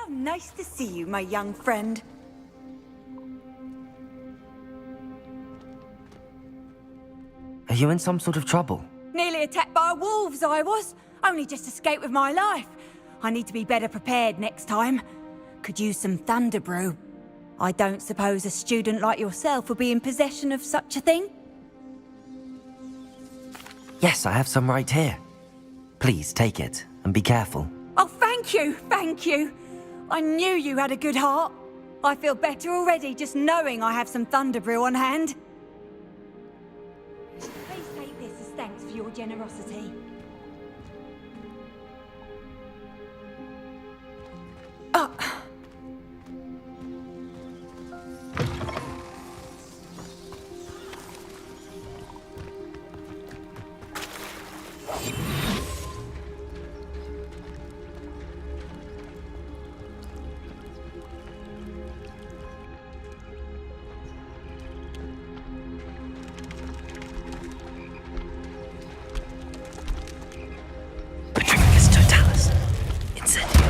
[SPEAKER 6] How nice to see you, my young friend.
[SPEAKER 1] Are you in some sort of trouble?
[SPEAKER 6] Nearly attacked by wolves, I was. Only just escaped with my life. I need to be better prepared next time. Could use some thunder brew. I don't suppose a student like yourself would be in possession of such a thing?
[SPEAKER 1] Yes, I have some right here. Please take it, and be careful.
[SPEAKER 6] Oh, thank you, thank you. I knew you had a good heart. I feel better already just knowing I have some thunder brew on hand. Please take this as thanks for your generosity.
[SPEAKER 1] Petrificus totalis. Incendio.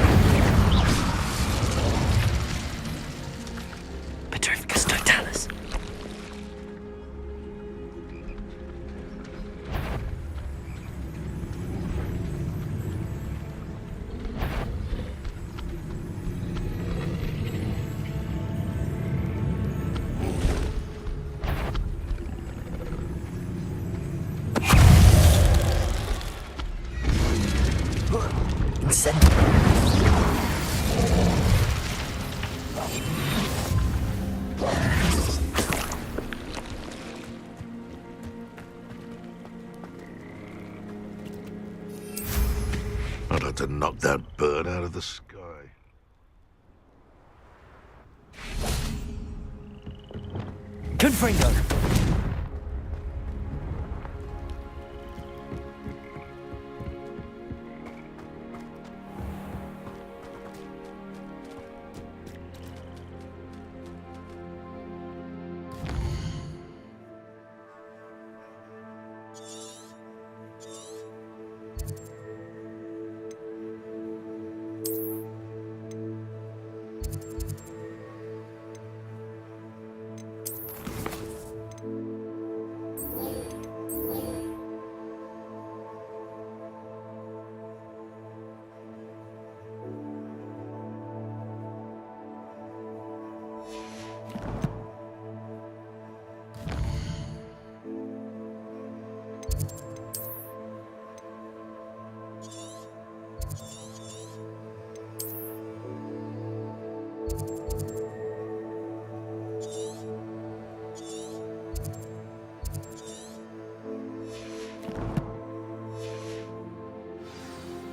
[SPEAKER 1] Petrificus totalis.
[SPEAKER 11] I'd have to knock that bird out of the sky.
[SPEAKER 1] Confringo.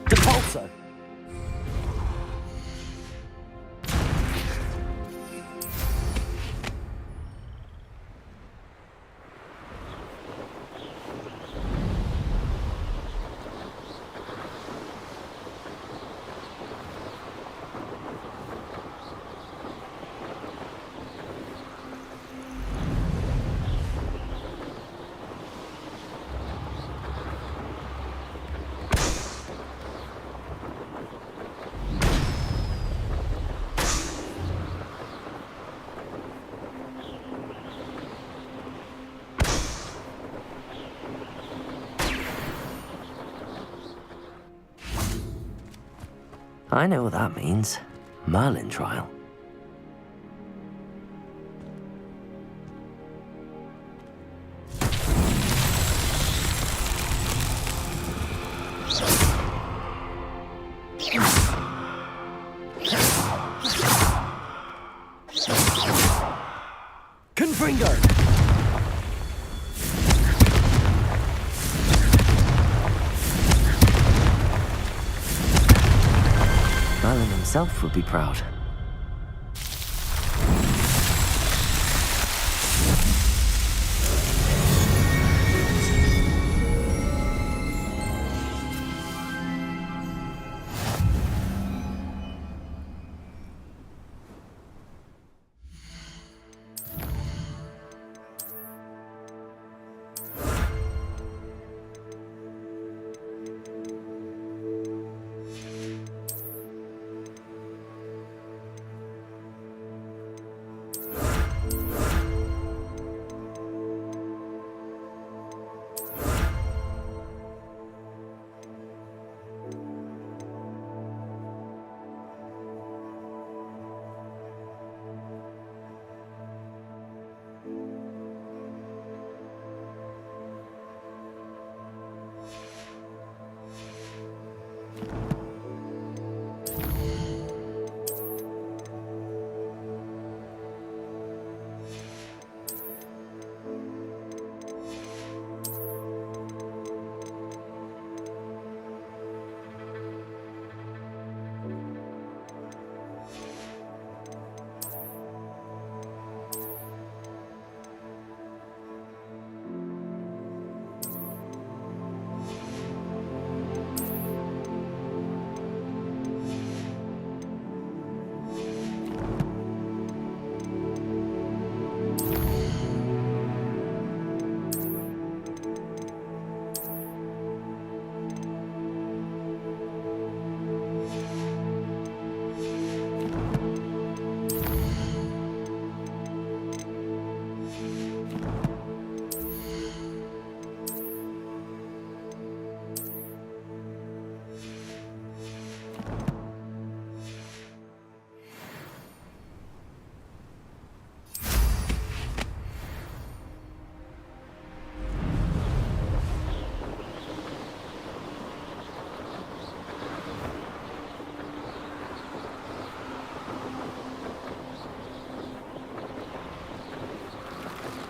[SPEAKER 1] Depulso. I know what that means. Merlin trial. Confringo! Merlin himself would be proud.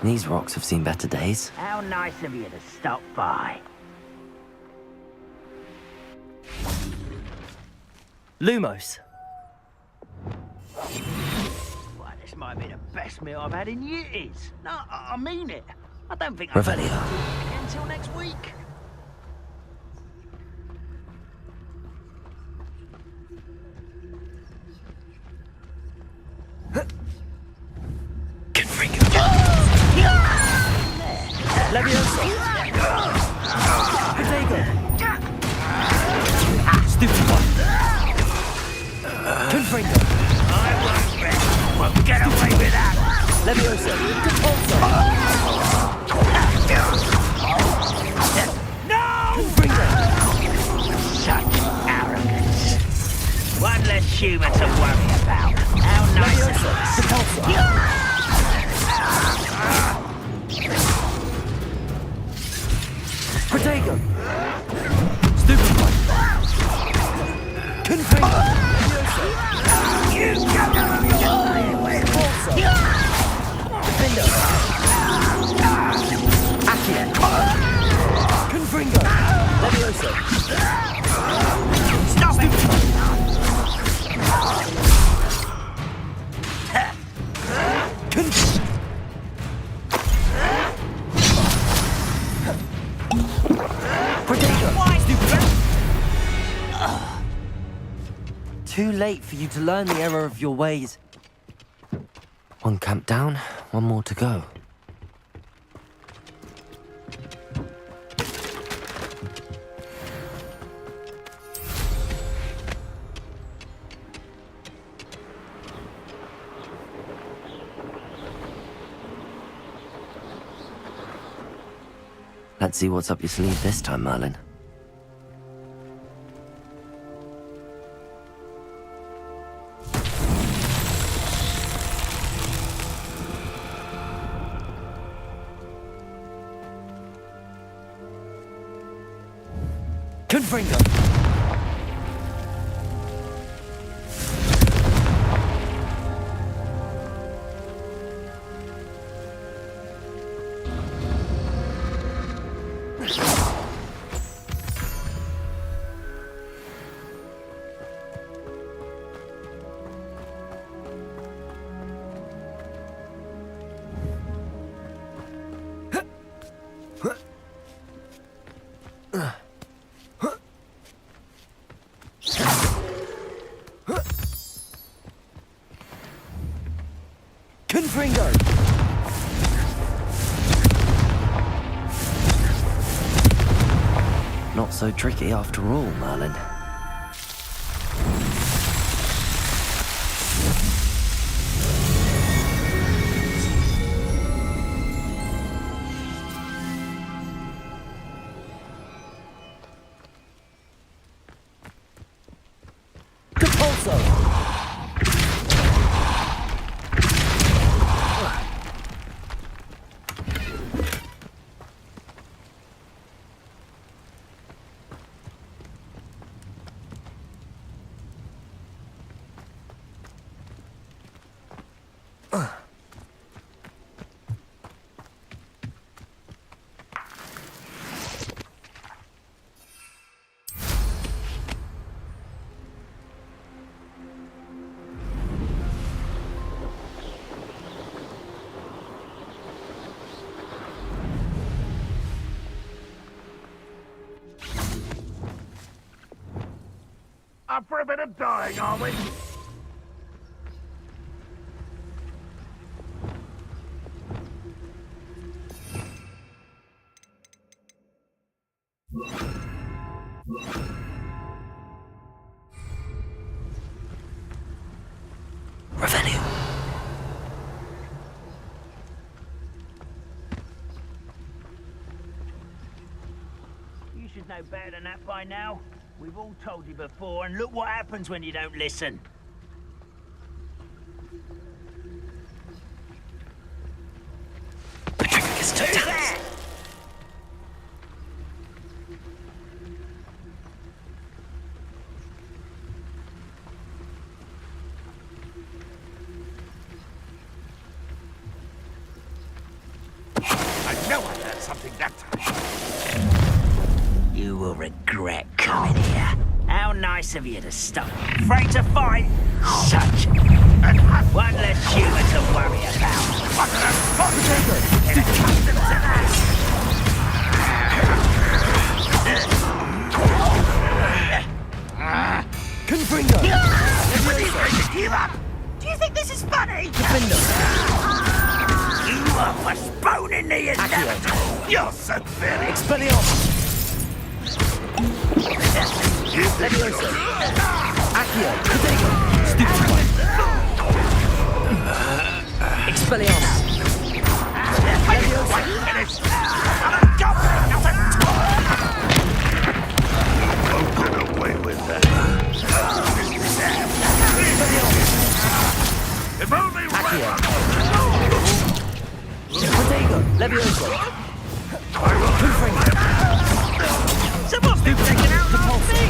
[SPEAKER 1] These rocks have seen better days.
[SPEAKER 7] How nice of you to stop by.
[SPEAKER 1] Lumos.
[SPEAKER 7] Well, this might be the best meal I've had in years. No, I mean it. I don't think
[SPEAKER 1] Revelio.
[SPEAKER 7] I'll again until next week.
[SPEAKER 1] Levioso! Potato! Stupid one! Confringo!
[SPEAKER 7] Won't get away with that!
[SPEAKER 1] Levioso! Repulso!
[SPEAKER 7] No!
[SPEAKER 1] Confringo!
[SPEAKER 7] Such arrogance. One less human to worry about. How nice of
[SPEAKER 1] Levioso!
[SPEAKER 7] us.
[SPEAKER 1] Repulso! Protego! Stupid one! Confringo! Repulso! Defendo! Accio! Confringo! Levioso!
[SPEAKER 7] Stop it!
[SPEAKER 1] Too late for you to learn the error of your ways. One camp down, one more to go. Let's see what's up your sleeve this time, Merlin. Confringo! Confringo! Not so tricky after all, Merlin.
[SPEAKER 9] Up for a bit of dying, are we?
[SPEAKER 1] Revelio.
[SPEAKER 7] You should know better than that by now. We've all told you before, and look what happens when you don't listen.
[SPEAKER 1] Patricus Totalis.
[SPEAKER 11] something that
[SPEAKER 7] You will regret coming here. How nice of you to stop. Afraid to fight? Such one less human to worry about. Get accustomed to that.
[SPEAKER 2] Confringo!
[SPEAKER 7] Give up! Do you think this is funny? You are postponing the inevitable.
[SPEAKER 11] you're so very
[SPEAKER 2] Expelliarmus! Leviosa! Accio! Protego! Stupefy! Expelliarmus! Leviosa!
[SPEAKER 11] won't get away with that. If only
[SPEAKER 2] Accio! Protego! Leviosa! Confringo!
[SPEAKER 7] Someone's been taken out of me!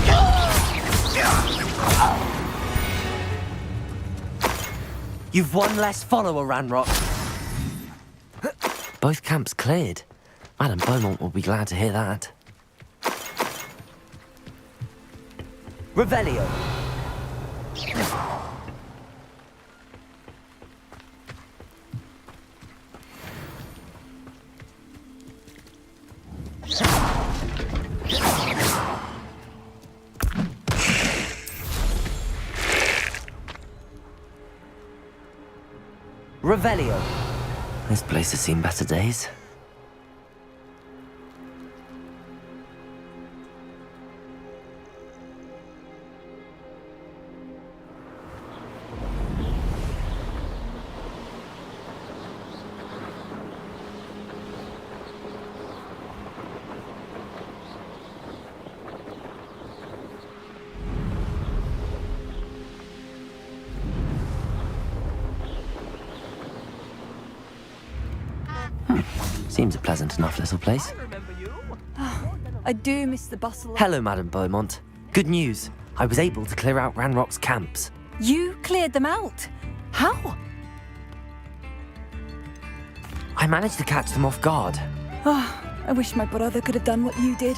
[SPEAKER 1] You've one less follower, Ranrock. Both camps cleared. Madame Beaumont will be glad to hear that.
[SPEAKER 2] Revelio! Revelio!
[SPEAKER 1] This place has seen better days. Seems a pleasant enough little place.
[SPEAKER 6] I do miss the bustle.
[SPEAKER 1] Hello, Madame Beaumont. Good news. I was able to clear out Ranrock's camps.
[SPEAKER 6] You cleared them out? How?
[SPEAKER 1] I managed to catch them off guard.
[SPEAKER 6] I wish my brother could have done what you did.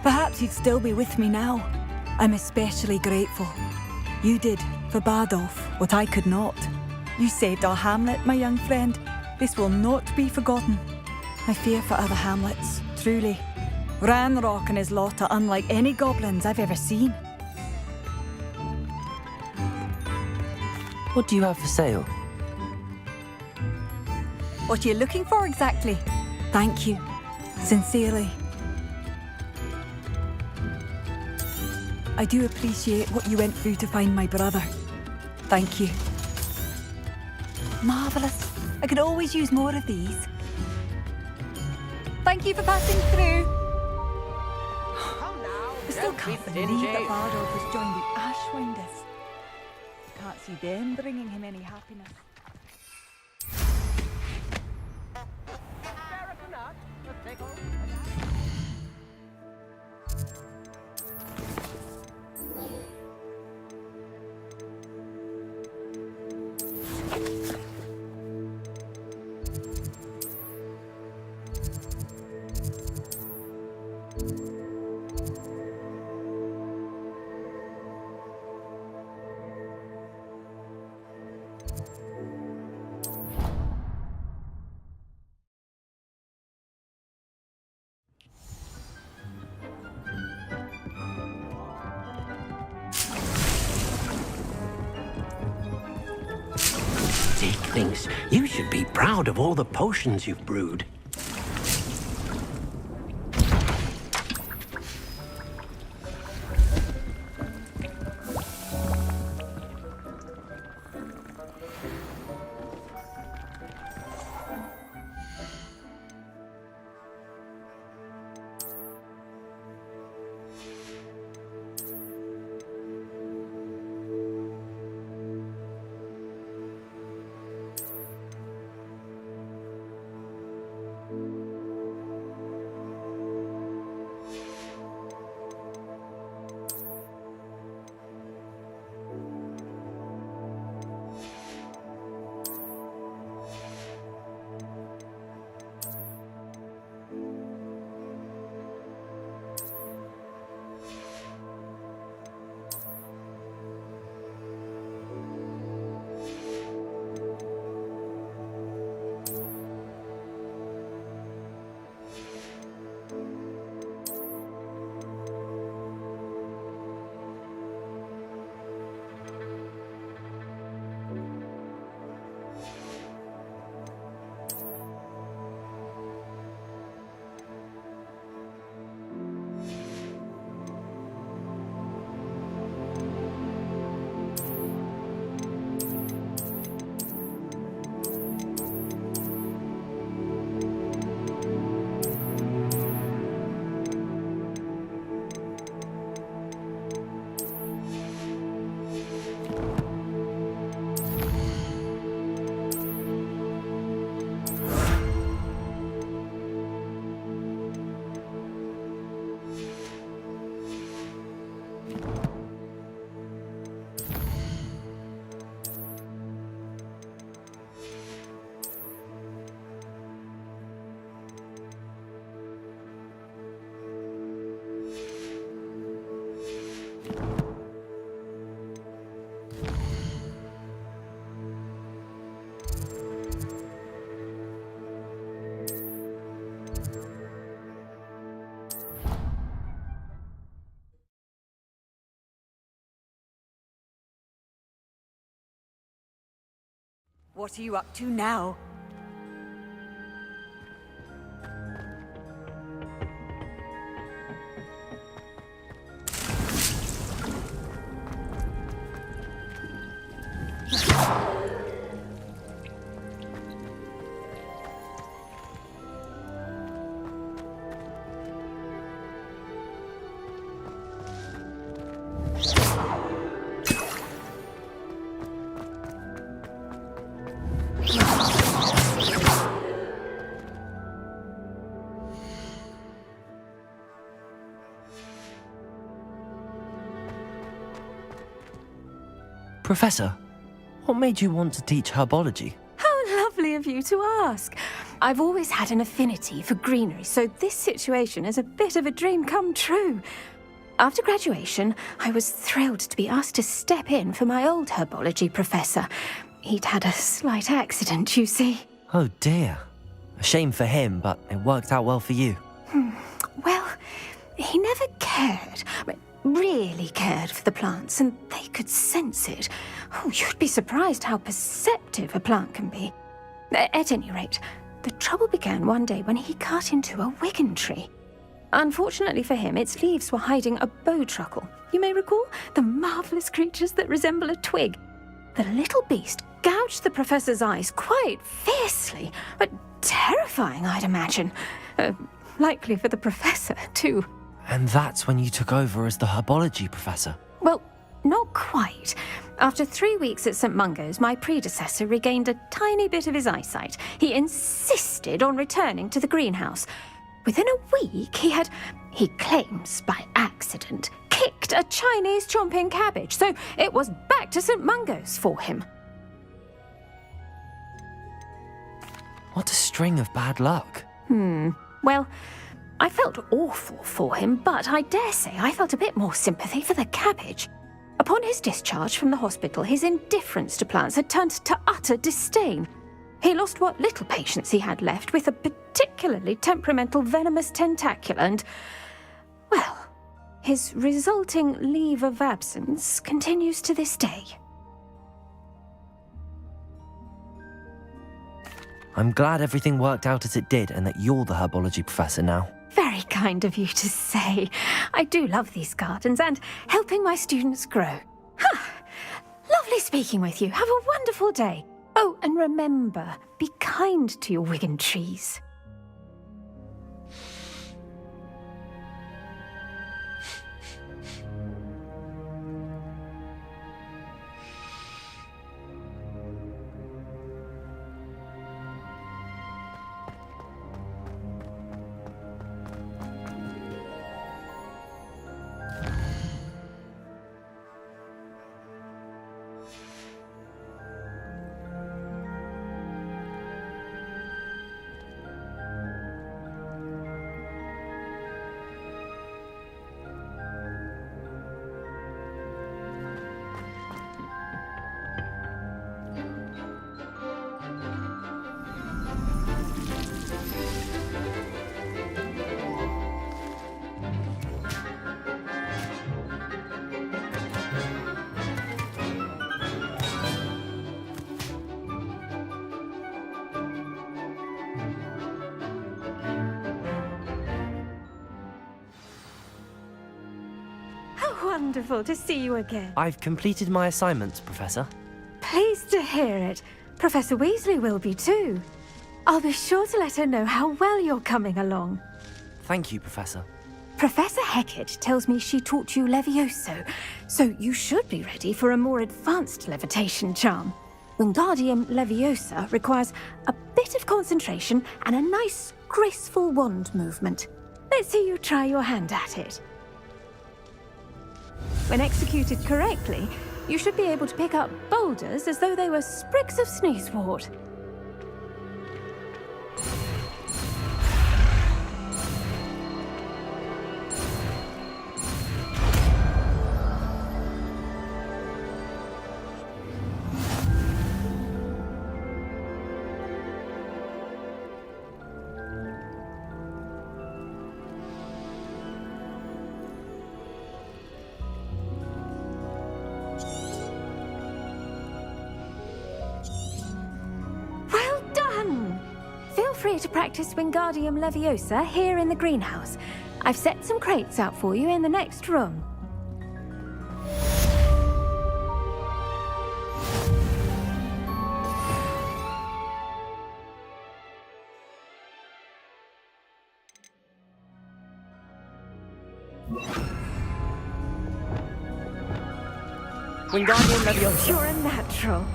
[SPEAKER 6] Perhaps he'd still be with me now. I'm especially grateful. You did, for Bardolph, what I could not. You saved our hamlet, my young friend. This will not be forgotten. I fear for other hamlets, truly. Ranrock and his lot are unlike any goblins I've ever seen.
[SPEAKER 1] What do you have for sale?
[SPEAKER 6] What are you looking for exactly? Thank you. Sincerely. I do appreciate what you went through to find my brother. Thank you. Marvellous. I could always use more of these. Thank you for passing through. I still can't believe that Bardolph has joined the Ashwinders. Can't see them bringing him any happiness.
[SPEAKER 12] Dick thinks you should be proud of all the potions you've brewed.
[SPEAKER 6] What are you up to now?
[SPEAKER 1] Professor, what made you want to teach herbology?
[SPEAKER 5] How lovely of you to ask. I've always had an affinity for greenery, so this situation is a bit of a dream come true. After graduation, I was thrilled to be asked to step in for my old herbology professor. He'd had a slight accident, you see.
[SPEAKER 1] Oh dear. A shame for him, but it worked out well for you.
[SPEAKER 5] Well, he never cared, really cared for the plants, and they could sense it. Oh, you'd be surprised how perceptive a plant can be. At any rate, the trouble began one day when he cut into a wigan tree. Unfortunately for him, its leaves were hiding a bowtruckle. You may recall the marvellous creatures that resemble a twig. The little beast gouged the professor's eyes quite fiercely, but terrifying, I'd imagine. Likely for the professor, too.
[SPEAKER 1] And that's when you took over as the herbology professor?
[SPEAKER 5] Well, not quite. After 3 weeks at St. Mungo's, my predecessor regained a tiny bit of his eyesight. He insisted on returning to the greenhouse. Within a week, he claims by accident, kicked a Chinese chomping cabbage, so it was back to St. Mungo's for him.
[SPEAKER 1] What a string of bad luck.
[SPEAKER 5] Well, I felt awful for him, but I dare say I felt a bit more sympathy for the cabbage. Upon his discharge from the hospital, his indifference to plants had turned to utter disdain. He lost what little patience he had left with a particularly temperamental venomous tentacula and, well, his resulting leave of absence continues to this day.
[SPEAKER 1] I'm glad everything worked out as it did and that you're the herbology professor now.
[SPEAKER 5] Very kind of you to say. I do love these gardens and helping my students grow. Lovely speaking with you. Have a wonderful day. Oh, and remember, be kind to your wigan trees. Wonderful to see you again.
[SPEAKER 1] I've completed my assignments, Professor.
[SPEAKER 5] Pleased to hear it. Professor Weasley will be too. I'll be sure to let her know how well you're coming along.
[SPEAKER 1] Thank you, Professor.
[SPEAKER 5] Professor Hecat tells me she taught you Levioso, so you should be ready for a more advanced levitation charm. Wingardium Leviosa requires a bit of concentration and a nice, graceful wand movement. Let's see you try your hand at it. When executed correctly, you should be able to pick up boulders as though they were sprigs of sneezewort. Free to practice Wingardium Leviosa here in the greenhouse. I've set some crates out for you in the next room.
[SPEAKER 3] Wingardium Leviosa.
[SPEAKER 5] You're a natural.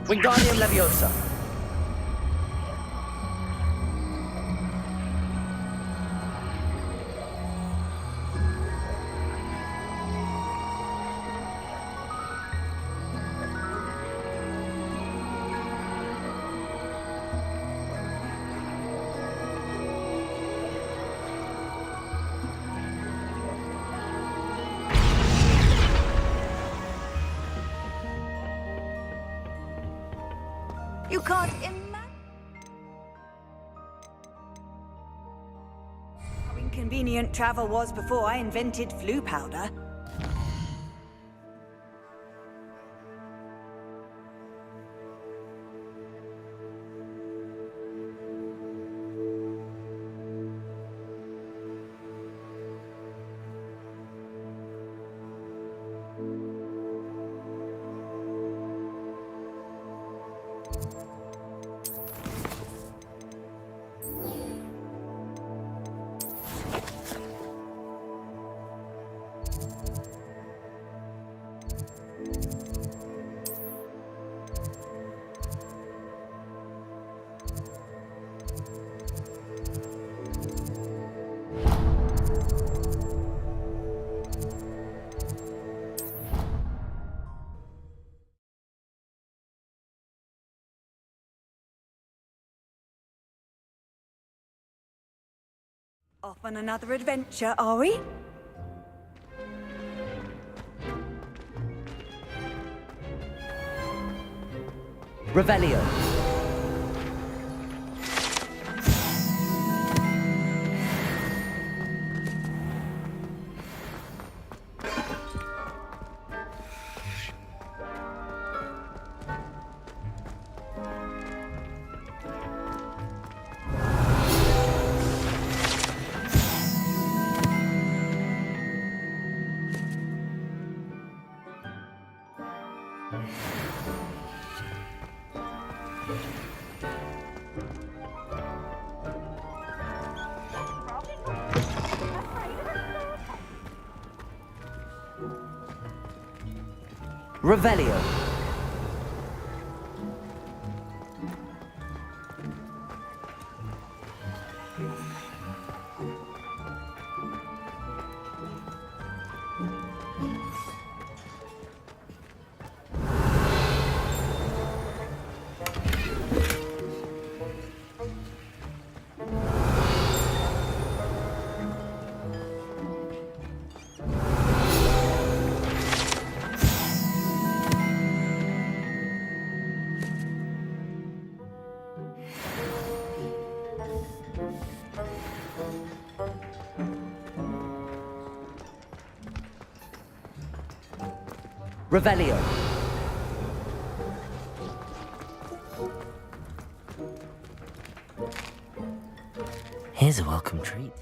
[SPEAKER 3] Wingardium Leviosa.
[SPEAKER 6] You can't imagine how inconvenient travel was before I invented flu powder. Off on another adventure, are we?
[SPEAKER 1] Revelio. Revelio. Revelio. Here's a welcome treat.